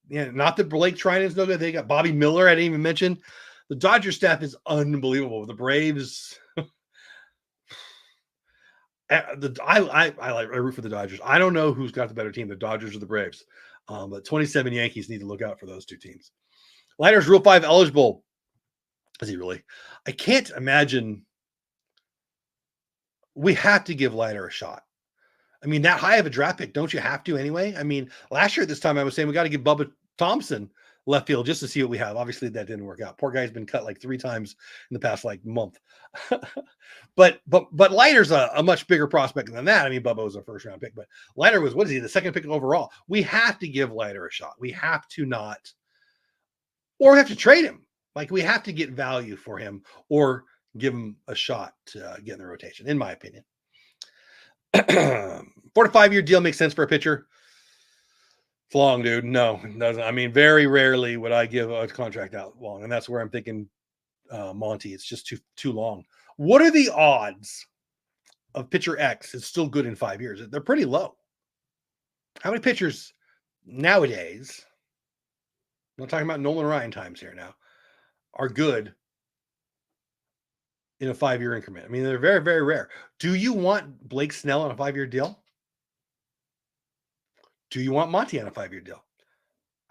Not that Blake Trinan's no good. They got Bobby Miller. I didn't even mention. The Dodgers staff is unbelievable. The Braves. I root for the Dodgers. I don't know who's got the better team, the Dodgers or the Braves. But 27 Yankees need to look out for those two teams. Leiter's Rule 5 eligible. Is he really? I can't imagine. We have to give Leiter a shot. I mean, that high of a draft pick, don't you have to anyway? I mean, last year at this time, I was saying we got to give Bubba Thompson left field just to see what we have. Obviously, that didn't work out. Poor guy's been cut like 3 times in the past month. but Leiter's a much bigger prospect than that. I mean, Bubba was a first round pick, but Leiter was, what is he, the second pick overall? We have to give Leiter a shot. We have to not, or we have to trade him. Like, we have to get value for him or give him a shot to get in the rotation, in my opinion. 4 to 5 year deal makes sense for a pitcher. It's long, dude. No, it doesn't. I mean, very rarely would I give a contract out long, and that's where I'm thinking Monty. It's just too long. What are the odds of pitcher X is still good in 5 years? They're pretty low. How many pitchers nowadays, I'm not talking about Nolan Ryan times here now, are good in a 5-year increment? I mean, they're very, very rare. Do you want Blake Snell on a 5-year deal? Do you want Monty on a 5-year deal?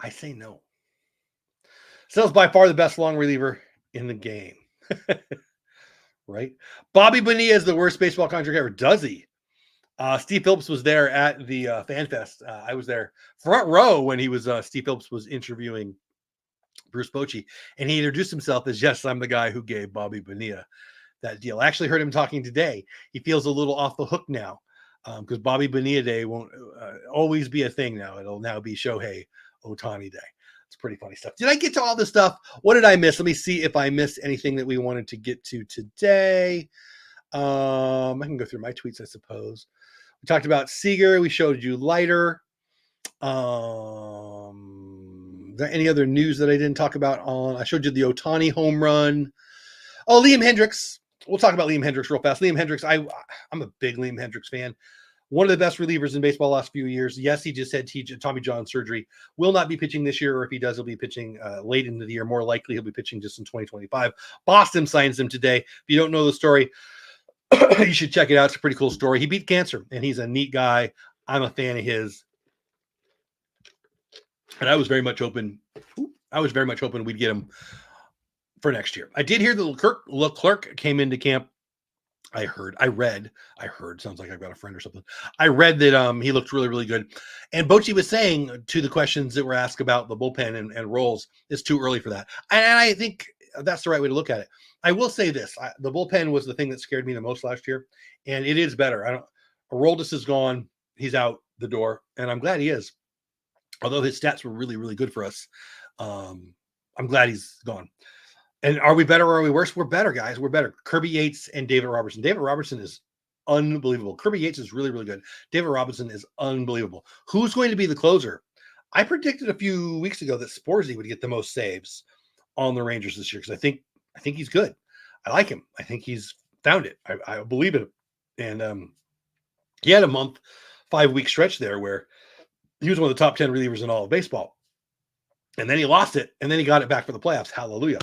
I say no. Snell's by far the best long reliever in the game. Right? Bobby Bonilla is the worst baseball contract ever. Does he? Steve Phillips was there at the Fan Fest. I was there front row when he was Steve Phillips was interviewing Bruce Bochy, and he introduced himself as, yes, I'm the guy who gave Bobby Bonilla that deal. I actually heard him talking today. He feels a little off the hook now, because Bobby Bonilla Day won't always be a thing now. It'll now be Shohei Ohtani Day. It's pretty funny stuff. Did I get to all this stuff? What did I miss? Let me see if I missed anything that we wanted to get to today. I can go through my tweets, I suppose. We talked about Seager. We showed you Leiter. The there any other news that I didn't talk about on? I showed you the Ohtani home run. Oh, Liam Hendricks. We'll talk about Liam Hendricks real fast. Liam Hendricks, I'm a big Liam Hendricks fan. One of the best relievers in baseball the last few years. Yes, he just had Tommy John surgery. Will not be pitching this year, or if he does, he'll be pitching late into the year. More likely, he'll be pitching just in 2025. Boston signs him today. If you don't know the story, you should check it out. It's a pretty cool story. He beat cancer, and he's a neat guy. I'm a fan of his. And I was very much hoping we'd get him for next year. I did hear that Leclerc came into camp. I read, sounds like I've got a friend or something. I read that he looked really, really good. And Bochy was saying to the questions that were asked about the bullpen and roles, it's too early for that. And I think that's the right way to look at it. I will say this. The bullpen was the thing that scared me the most last year, and it is better. Aroldis is gone. He's out the door, and I'm glad he is. Although his stats were really, really good for us. I'm glad he's gone. And are we better or are we worse? We're better, guys. We're better. Kirby Yates and David Robertson. David Robertson is unbelievable. Kirby Yates is really, really good. David Robertson is unbelievable. Who's going to be the closer? I predicted a few weeks ago that Sporzy would get the most saves on the Rangers this year because I think he's good. I like him. I think he's found it. I believe in him. And he had a 5-week stretch there where he was one of the top 10 relievers in all of baseball. And then he lost it, and then he got it back for the playoffs. Hallelujah.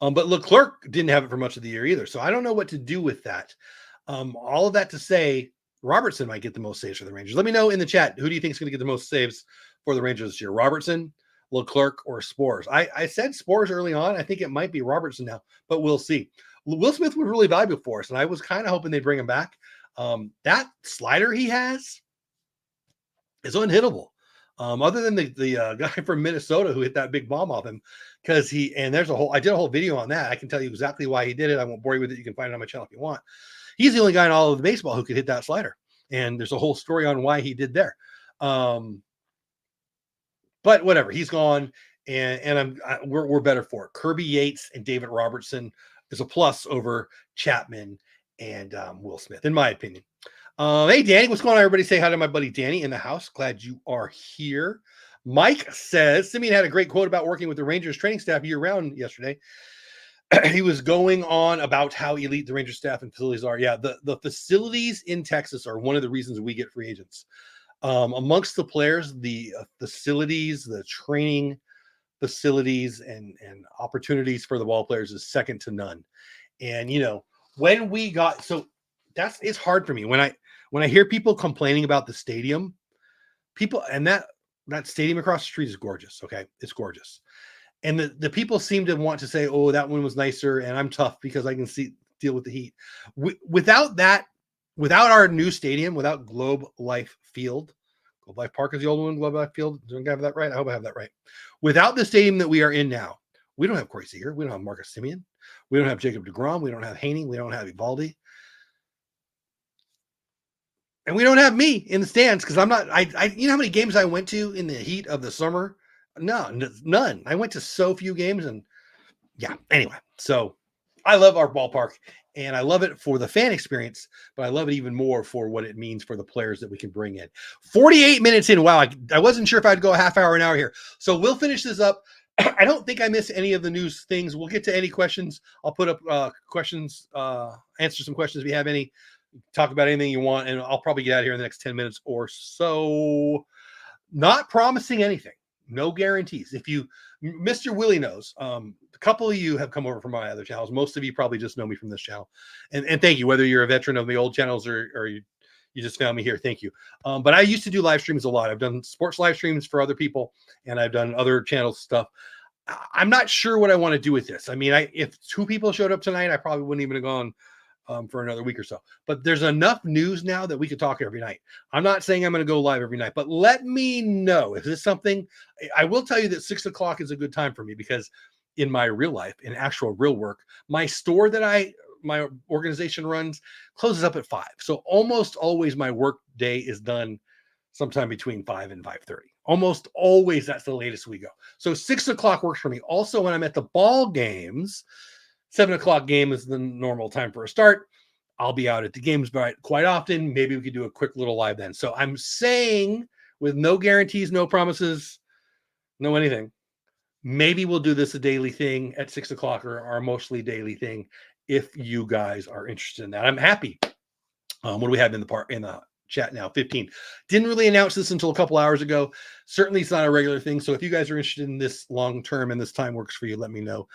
But Leclerc didn't have it for much of the year either. So I don't know what to do with that. All of that to say, Robertson might get the most saves for the Rangers. Let me know in the chat. Who do you think is going to get the most saves for the Rangers this year? Robertson, Leclerc, or Spores? I said Spores early on. I think it might be Robertson now, but we'll see. Will Smith was really valuable for us, and I was kind of hoping they'd bring him back. That slider he has is unhittable. Other than the guy from Minnesota who hit that big bomb off him, because I did a whole video on that. I can tell you exactly why he did it. I won't bore you with it. You can find it on my channel if you want. He's the only guy in all of the baseball who could hit that slider, and there's a whole story on why he did there. But whatever, he's gone, and we're better for it. Kirby Yates and David Robertson is a plus over Chapman and Will Smith, in my opinion. Hey, Danny, what's going on, everybody? Say hi to my buddy Danny in the house. Glad you are here. Mike says, Simeon had a great quote about working with the Rangers training staff year-round yesterday. He was going on about how elite the Rangers staff and facilities are. Yeah, the facilities in Texas are one of the reasons we get free agents. Amongst the players, the facilities, the training facilities, and opportunities for the ball players is second to none. And, when we got – so it's hard for me. When I hear people complaining about the stadium, and that stadium across the street is gorgeous. Okay. It's gorgeous. And the people seem to want to say, oh, that one was nicer. And I'm tough because I can deal with the heat. Without our new stadium, without Globe Life Field, Globe Life Park is the old one, Globe Life Field. Do I have that right? I hope I have that right. Without the stadium that we are in now, we don't have Corey Seager. We don't have Marcus Semien. We don't have Jacob deGrom. We don't have Haney. We don't have Eovaldi. And we don't have me in the stands because I'm not. You know how many games I went to in the heat of the summer? No, none. I went to so few games, and yeah. Anyway, so I love our ballpark, and I love it for the fan experience, but I love it even more for what it means for the players that we can bring in. 48 minutes in. Wow, I wasn't sure if I'd go a half hour, an hour here. So we'll finish this up. I don't think I missed any of the news things. We'll get to any questions. I'll put up questions, answer some questions if you have any. Talk about anything you want, and I'll probably get out of here in the next 10 minutes or so. Not promising anything. No guarantees. Mr. Willie knows. A couple of you have come over from my other channels. Most of you probably just know me from this channel. And thank you, whether you're a veteran of the old channels or you just found me here. Thank you. But I used to do live streams a lot. I've done sports live streams for other people, and I've done other channel stuff. I'm not sure what I want to do with this. I mean, if 2 people showed up tonight, I probably wouldn't even have gone for another week or so. But there's enough news now that we could talk every night. I'm not saying I'm going to go live every night, but let me know if this is something. I will tell you that 6 o'clock is a good time for me because in my real life, in actual real work, my store that my organization runs closes up at 5. So almost always my work day is done sometime between 5 and 5:30. Almost always that's the latest we go. So 6 o'clock works for me. Also, when I'm at the ball games, 7 o'clock game is the normal time for a start. I'll be out at the games quite often. Maybe we could do a quick little live then. So I'm saying, with no guarantees, no promises, no anything, Maybe we'll do this a daily thing at 6 o'clock or our mostly daily thing if you guys are interested in that. I'm happy. What do we have in the chat now? 15. Didn't really announce this until a couple hours ago. Certainly it's not a regular thing. So if you guys are interested in this long term and this time works for you, let me know.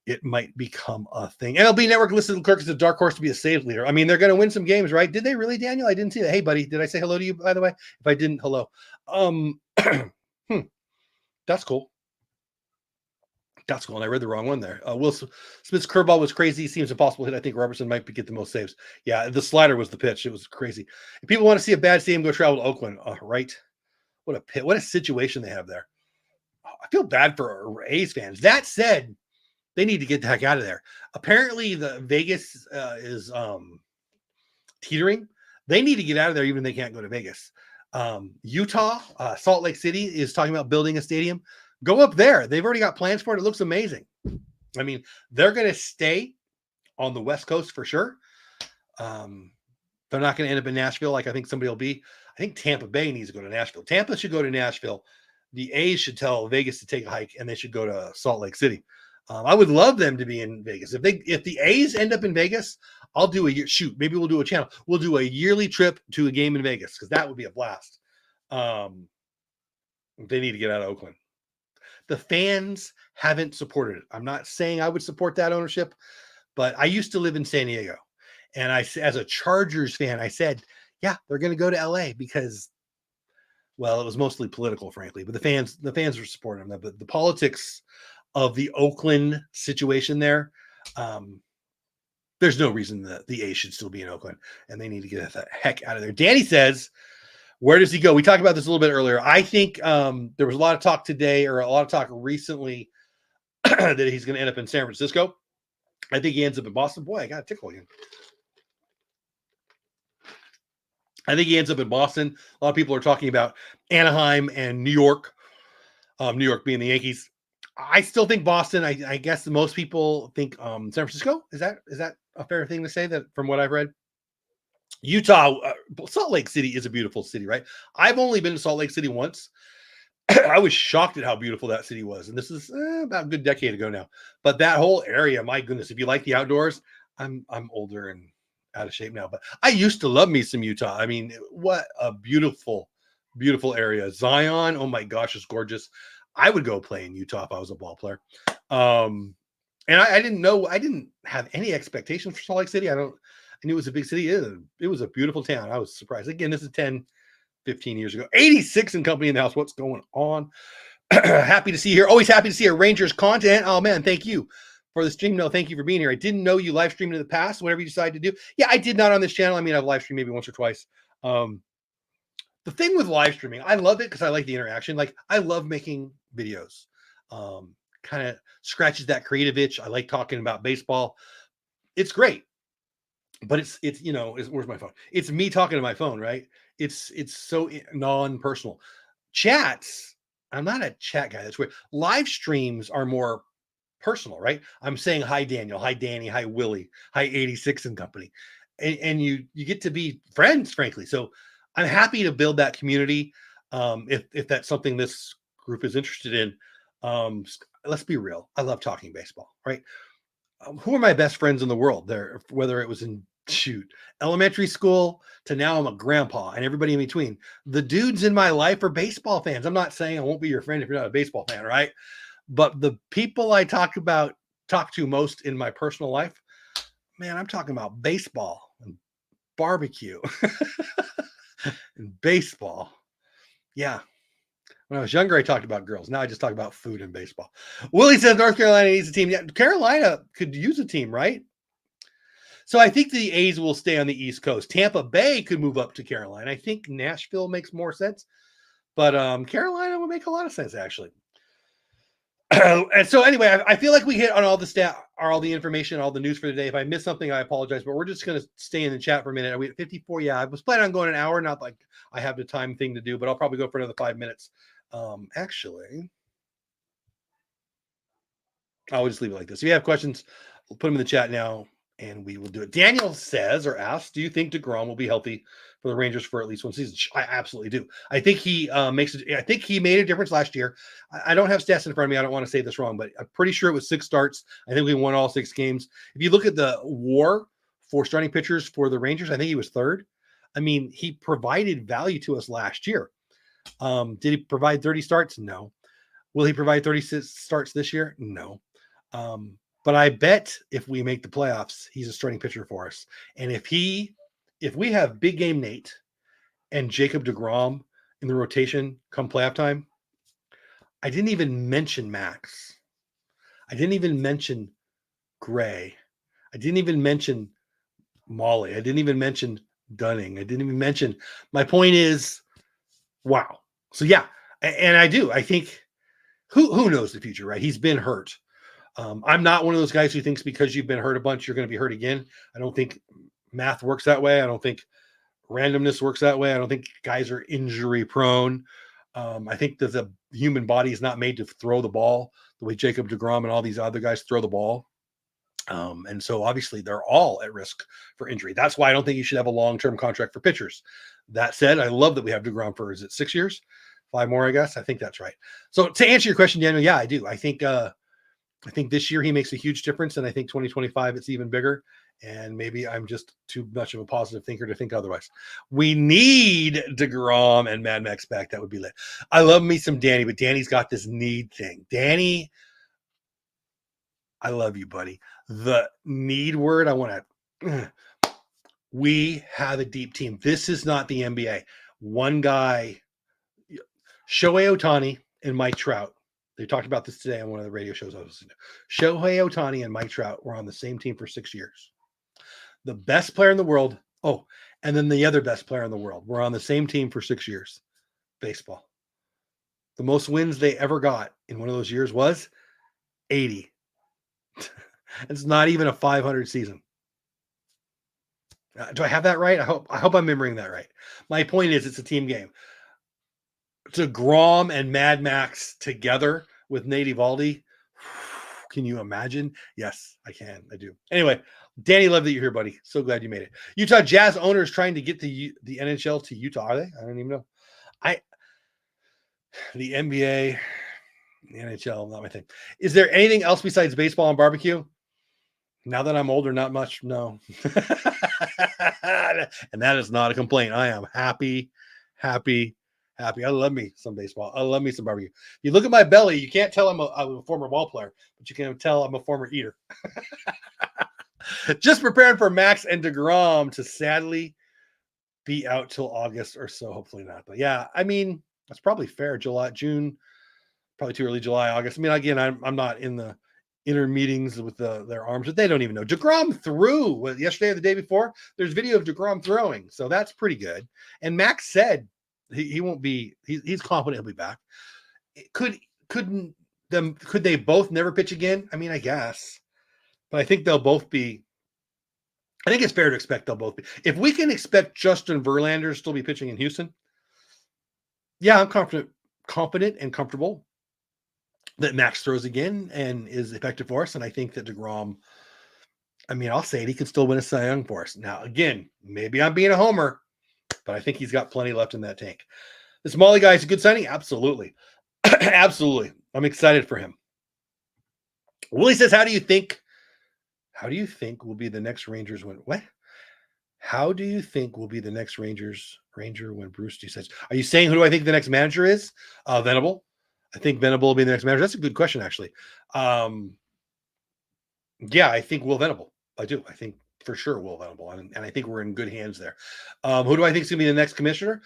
It might become a thing. MLB Network listed Leclerc as a dark horse to be a save leader. I mean, they're going to win some games, right? Did they really, Daniel? I didn't see that. Hey, buddy, did I say hello to you, by the way? If I didn't, hello. That's cool. That's cool. And I read the wrong one there. Will Smith's curveball was crazy. Seems impossible to hit. I think Robertson might get the most saves. Yeah, the slider was the pitch. It was crazy. If people want to see a bad stadium, go travel to Oakland. Right. What a pit. What a situation they have there. I feel bad for A's fans. That said, they need to get the heck out of there. Apparently, the Vegas is teetering. They need to get out of there, even if they can't go to Vegas. Utah, Salt Lake City is talking about building a stadium. Go up there. They've already got plans for it. It looks amazing. I mean, they're going to stay on the West Coast for sure. They're not going to end up in Nashville like I think somebody will be. I think Tampa Bay needs to go to Nashville. Tampa should go to Nashville. The A's should tell Vegas to take a hike, and they should go to Salt Lake City. I would love them to be in Vegas. If the A's end up in Vegas, I'll do a year. Shoot, maybe we'll do a channel. We'll do a yearly trip to a game in Vegas because that would be a blast. They need to get out of Oakland. The fans haven't supported it. I'm not saying I would support that ownership, but I used to live in San Diego. And as a Chargers fan, I said, yeah, they're going to go to LA because, well, it was mostly political, frankly, but the fans were supporting them. But the politics of the Oakland situation there, there's no reason that the A's should still be in Oakland, and they need to get the heck out of there. Danny says, where does he go? We talked about this a little bit earlier. I think there was a lot of talk today, or a lot of talk recently, that he's going to end up in San Francisco. I think he ends up in Boston. Boy, I got a tickle again. I think he ends up in Boston. A lot of people are talking about Anaheim and New York. New York being the Yankees. I still think Boston. I guess most people think San Francisco. Is that a fair thing to say? That from what I've read, Utah, Salt Lake City is a beautiful city, right? I've only been to Salt Lake City once. I was shocked at how beautiful that city was, and this is about a good decade ago now. But that whole area, my goodness, if you like the outdoors, I'm older and out of shape now, but I used to love me some Utah. I mean, what a beautiful, beautiful area. Zion, oh my gosh, it's gorgeous. I would go play in Utah if I was a ball player. And I didn't have any expectations for Salt Lake City. I knew it was a big city. It was a beautiful town. I was surprised. Again, this is 10, 15 years ago. 86 and company in the house. What's going on? Happy to see you here. Always happy to see our Rangers content. Oh man, thank you for the stream. No, thank you for being here. I didn't know you live streamed in the past, whatever you decide to do. Yeah, I did not on this channel. I mean, I've live streamed maybe once or twice. The thing with live streaming, I love it because I like the interaction. Like, I love making videos. Kind of scratches that creative itch. I like talking about baseball. It's great. But it's where's my phone? It's me talking to my phone, right? It's so non-personal. Chats, I'm not a chat guy. That's weird. Live streams are more personal, right? I'm saying hi, Daniel, hi, Danny, hi, Willie, hi, 86 and company. And you get to be friends, frankly. So I'm happy to build that community. If that's something this group is interested in. Let's be real. I love talking baseball, right? Who are my best friends in the world? There, whether it was in elementary school to now I'm a grandpa and everybody in between. The dudes in my life are baseball fans. I'm not saying I won't be your friend if you're not a baseball fan, right? But the people I talk to most in my personal life, man, I'm talking about baseball and barbecue and baseball. Yeah. When I was younger, I talked about girls. Now I just talk about food and baseball. Willie says North Carolina needs a team. Yeah, Carolina could use a team, right? So I think the A's will stay on the East Coast. Tampa Bay could move up to Carolina. I think Nashville makes more sense, but Carolina would make a lot of sense, actually. And so anyway, I feel like we hit on all the information, all the news for the day. If I missed something, I apologize, but we're just going to stay in the chat for a minute. Are we at 54? Yeah, I was planning on going an hour, not like I have the time thing to do, but I'll probably go for another 5 minutes. Actually, I'll just leave it like this. If you have questions, we'll put them in the chat now, and we will do it. Daniel says or asks, do you think DeGrom will be healthy for the Rangers for at least one season? I absolutely do. I think he makes it. I think he made a difference last year. I don't have stats in front of me. I don't want to say this wrong, but I'm pretty sure it was 6 starts. I think we won all 6 games. If you look at the WAR for starting pitchers for the Rangers, I think he was 3rd. I mean, he provided value to us last year. Did he provide 30 starts? No. Will he provide 36 starts this year? No. But I bet if we make the playoffs, he's a starting pitcher for us. And if we have Big Game Nate and Jacob DeGrom in the rotation come playoff time, I didn't even mention Max. I didn't even mention Gray. I didn't even mention Molly. I didn't even mention Dunning. I didn't even mention. My point is, wow. So yeah, and I do. I think who knows the future, right? He's been hurt. I'm not one of those guys who thinks because you've been hurt a bunch, you're going to be hurt again. I don't think math works that way. I don't think randomness works that way. I don't think guys are injury prone. I think that the human body is not made to throw the ball the way Jacob DeGrom and all these other guys throw the ball. And so obviously they're all at risk for injury. That's why I don't think you should have a long-term contract for pitchers. That said, I love that we have DeGrom for, is it 6 years? 5 more, I guess. I think that's right. So to answer your question, Daniel, yeah, I do. I think this year he makes a huge difference, and I think 2025 it's even bigger. And maybe I'm just too much of a positive thinker to think otherwise. We need DeGrom and Mad Max back. That would be lit. I love me some Danny, but Danny's got this need thing. Danny, I love you, buddy. The need word, I want to. We have a deep team. This is not the NBA. One guy, Shohei Ohtani and Mike Trout. They talked about this today on one of the radio shows I was listening to. Shohei Ohtani and Mike Trout were on the same team for 6 years. The best player in the world. Oh, and then the other best player in the world were on the same team for 6 years. Baseball. The most wins they ever got in one of those years was 80. It's not even a 500 season. Do I have that right? I hope I'm remembering that right. My point is, it's a team game. DeGrom and Mad Max together with Nate Eovaldi. Can you imagine? Yes, I can. I do. Anyway, Danny, love that you're here, buddy. So glad you made it. Utah Jazz owners trying to get the NHL to Utah. Are they? I don't even know. The NBA, the NHL, not my thing. Is there anything else besides baseball and barbecue? Now that I'm older, not much. No. And that is not a complaint. I am happy. I love me some baseball. I love me some barbecue. You look at my belly, you can't tell I'm a former ball player, but you can tell I'm a former eater. Just preparing for Max and DeGrom to sadly be out till August or so. Hopefully not. But yeah, I mean, that's probably fair. June, probably too early, July, August. I mean, again, I'm not in the inner meetings with their arms, but they don't even know. DeGrom threw yesterday or the day before. There's video of DeGrom throwing, so that's pretty good. And Max said he won't be. He's confident he'll be back. Could they both never pitch again? I mean, I guess, but I think they'll both be. I think it's fair to expect they'll both be. If we can expect Justin Verlander to still be pitching in Houston, yeah, I'm confident and comfortable that Max throws again and is effective for us. And I think that DeGrom, I mean, I'll say it, he can still win a Cy Young for us. Now, again, maybe I'm being a homer, but I think he's got plenty left in that tank. This Molly guy is a good signing? Absolutely. Absolutely. I'm excited for him. Willie says, how do you think will be the next Rangers win? What? How do you think will be the next Ranger when Bruce says? Are you saying who do I think the next manager is? Venable. I think Venable will be the next manager. That's a good question, actually. Yeah, I think Will Venable. I do. I think for sure Will Venable. And I think we're in good hands there. Who do I think is going to be the next commissioner?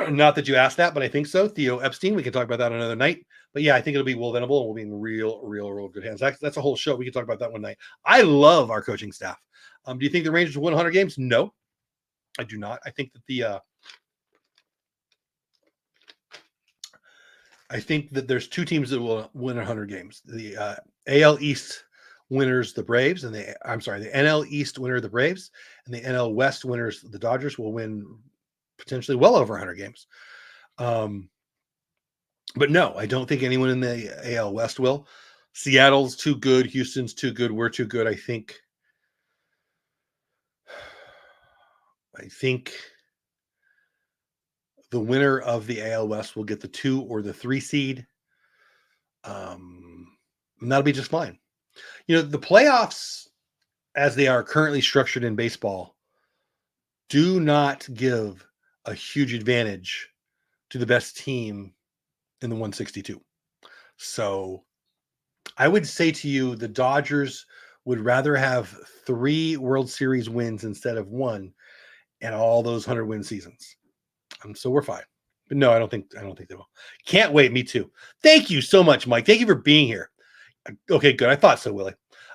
Not that you asked that, but I think so. Theo Epstein. We can talk about that another night. But yeah, I think it'll be Will Venable, and we'll be in real good hands. That's a whole show. We can talk about that one night. I love our coaching staff. Do you think the Rangers will win 100 games? No, I do not. I think that I think that there's 2 teams that will win 100 games. The AL East winners, the Braves, and the NL East winner, the Braves, and the NL West winners, the Dodgers, will win potentially well over 100 games. But no, I don't think anyone in the AL West will. Seattle's too good. Houston's too good. We're too good. I think I think the winner of the AL West will get the 2 or the 3 seed. And that'll be just fine. The playoffs, as they are currently structured in baseball, do not give a huge advantage to the best team in the 162. So I would say to you, the Dodgers would rather have 3 World Series wins instead of 1 and all those 100-win seasons. So we're fine. But no, I don't think they will. Can't wait. Me too. Thank you so much, Mike. Thank you for being here. Okay, good. I thought so, Willie.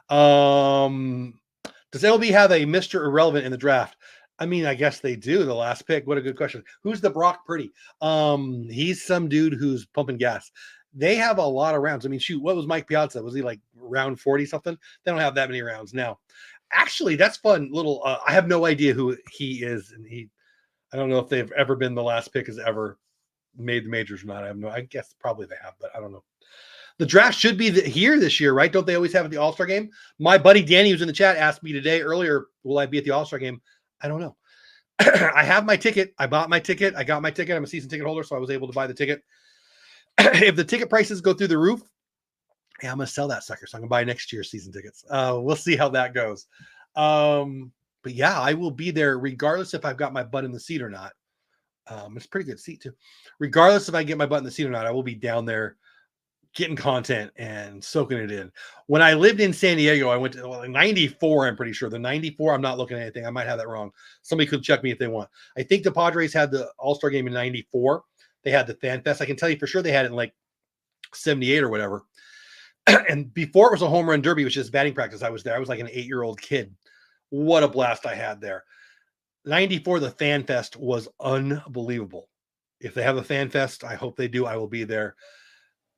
Does MLB have a Mr. Irrelevant in the draft? I mean, I guess they do. The last pick. What a good question. Who's the Brock Purdy? He's some dude who's pumping gas. They have a lot of rounds. I mean, shoot, what was Mike Piazza? Was he like round 40 something? They don't have that many rounds now. Actually, that's fun. Little. I have no idea who he is, and I don't know if they've ever been the last pick has ever made the majors or not. I guess probably they have, but I don't know. The draft should be here this year, right? Don't they always have it at the All-Star game? My buddy Danny, who's in the chat, asked me today earlier, will I be at the All-Star game? I don't know. I have my ticket. I bought my ticket. I got my ticket. I'm a season ticket holder, so I was able to buy the ticket. If the ticket prices go through the roof, I'm going to sell that sucker. So I'm going to buy next year's season tickets. We'll see how that goes. But yeah, I will be there regardless if I've got my butt in the seat or not. It's a pretty good seat too. Regardless if I get my butt in the seat or not, I will be down there getting content and soaking it in. When I lived in San Diego, I went to 94, I'm pretty sure. The 94, I'm not looking at anything. I might have that wrong. Somebody could check me if they want. I think the Padres had the All-Star game in 94. They had the Fan Fest. I can tell you for sure they had it in like 78 or whatever. And before it was a home run derby, which is batting practice, I was there. I was like an 8-year-old kid. What a blast I had there. 94, the Fan Fest was unbelievable. If they have a Fan Fest, I hope they do. I will be there.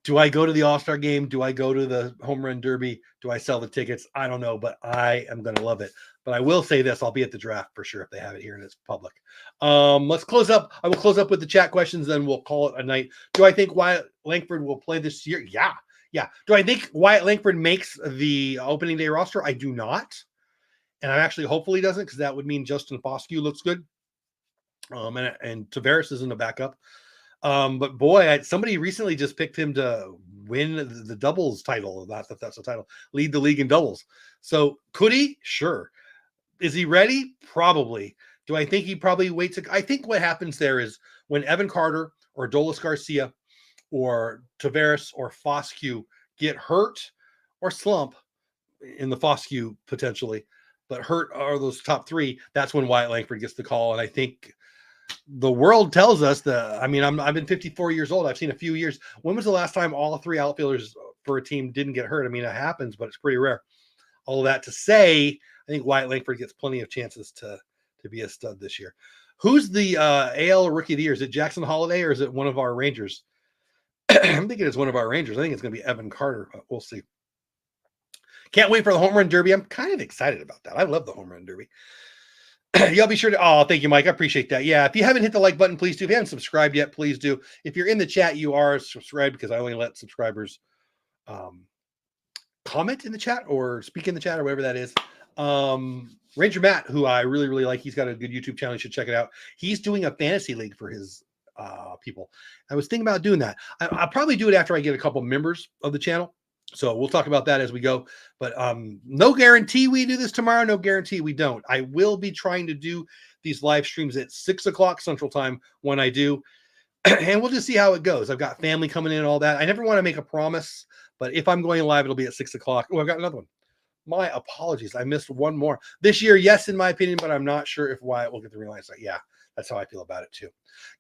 Do I go to the All-Star game? Do I go to the home run derby? Do I sell the tickets? I don't know, but I am going to love it. But I will say this, I'll be at the draft for sure if they have it here and it's public. Let's close up. I will close up with the chat questions, then we'll call it a night. Do I think Wyatt Langford will play this year? Yeah. Do I think Wyatt Langford makes the opening day roster? I do not. And I actually hopefully doesn't, because that would mean Justin Foscue looks good. And Tavares isn't a backup. But boy, somebody recently just picked him to win the doubles title. That's the title. Lead the league in doubles. So could he? Sure. Is he ready? Probably. Do I think he probably waits? I think what happens there is when Evan Carter or Adolis Garcia or Tavares or Foscue get hurt or slump in the Foscue potentially, but hurt are those top 3. That's when Wyatt Langford gets the call. And I think the world tells us that, I've been 54 years old. I've seen a few years. When was the last time all 3 outfielders for a team didn't get hurt? I mean, it happens, but it's pretty rare. All of that to say, I think Wyatt Langford gets plenty of chances to be a stud this year. Who's the AL Rookie of the Year? Is it Jackson Holiday or is it one of our Rangers? I'm thinking it's one of our Rangers. I think it's going to be Evan Carter. We'll see. Can't wait for the home run derby. I'm kind of excited about that. I love the home run derby. Y'all be sure to, thank you, Mike. I appreciate that. Yeah. If you haven't hit the like button, please do. If you haven't subscribed yet, please do. If you're in the chat, you are subscribed, because I only let subscribers comment in the chat or speak in the chat or whatever that is. Ranger Matt, who I really, really like, he's got a good YouTube channel. You should check it out. He's doing a fantasy league for his people. I was thinking about doing that. I'll probably do it after I get a couple members of the channel. So we'll talk about that as we go. But no guarantee we do this tomorrow. No guarantee we don't. I will be trying to do these live streams at 6 o'clock Central Time when I do. And we'll just see how it goes. I've got family coming in and all that. I never want to make a promise, but if I'm going live, it'll be at 6 o'clock. Oh, I've got another one. My apologies. I missed one more. This year, yes, in my opinion, but I'm not sure if Wyatt will get the realize that. Yeah, that's how I feel about it too.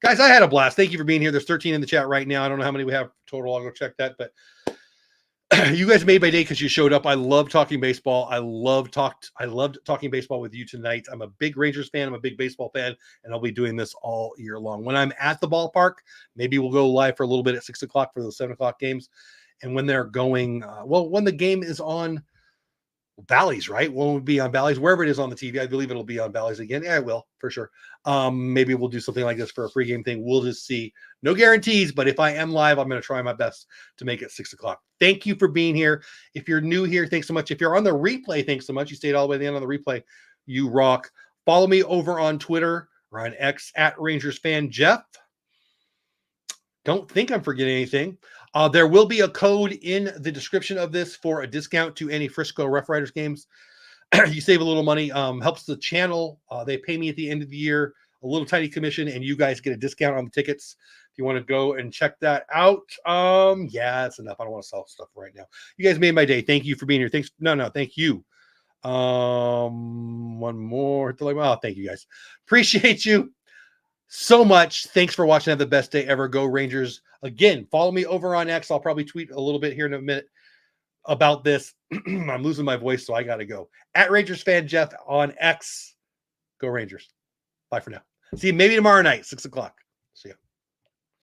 Guys, I had a blast. Thank you for being here. There's 13 in the chat right now. I don't know how many we have total. I'll go check that, but you guys made my day because you showed up. I love talking baseball. I loved talking baseball with you tonight. I'm a big Rangers fan. I'm a big baseball fan, and I'll be doing this all year long. When I'm at the ballpark, maybe we'll go live for a little bit at 6 o'clock for those 7 o'clock games. And when they're going, when the game is on Bally's, right? When we'll be on Bally's, wherever it is on the TV, I believe it'll be on Bally's again. Yeah, I will, for sure. Maybe we'll do something like this for a pregame thing. We'll just see. No guarantees, but if I am live, I'm going to try my best to make it 6 o'clock. Thank you for being here. If you're new here, thanks so much. If you're on the replay, thanks so much. You stayed all the way to the end on the replay. You rock. Follow me over on Twitter or on X at Rangers Fan Jeff. Don't think I'm forgetting anything. There will be a code in the description of this for a discount to any Frisco Rough Riders games. You save a little money, helps the channel. They pay me at the end of the year a little tiny commission, and you guys get a discount on the tickets. If you want to go and check that out. Yeah, that's enough. I don't want to sell stuff right now. You guys made my day. Thank you for being here. Thanks. No, thank you. One more. Oh, thank you guys. Appreciate you so much. Thanks for watching. Have the best day ever. Go Rangers. Again, follow me over on X. I'll probably tweet a little bit here in a minute about this. I'm losing my voice, so I got to go. At Rangers Fan Jeff on X. Go Rangers. Bye for now. See you maybe tomorrow night, 6 o'clock. See ya.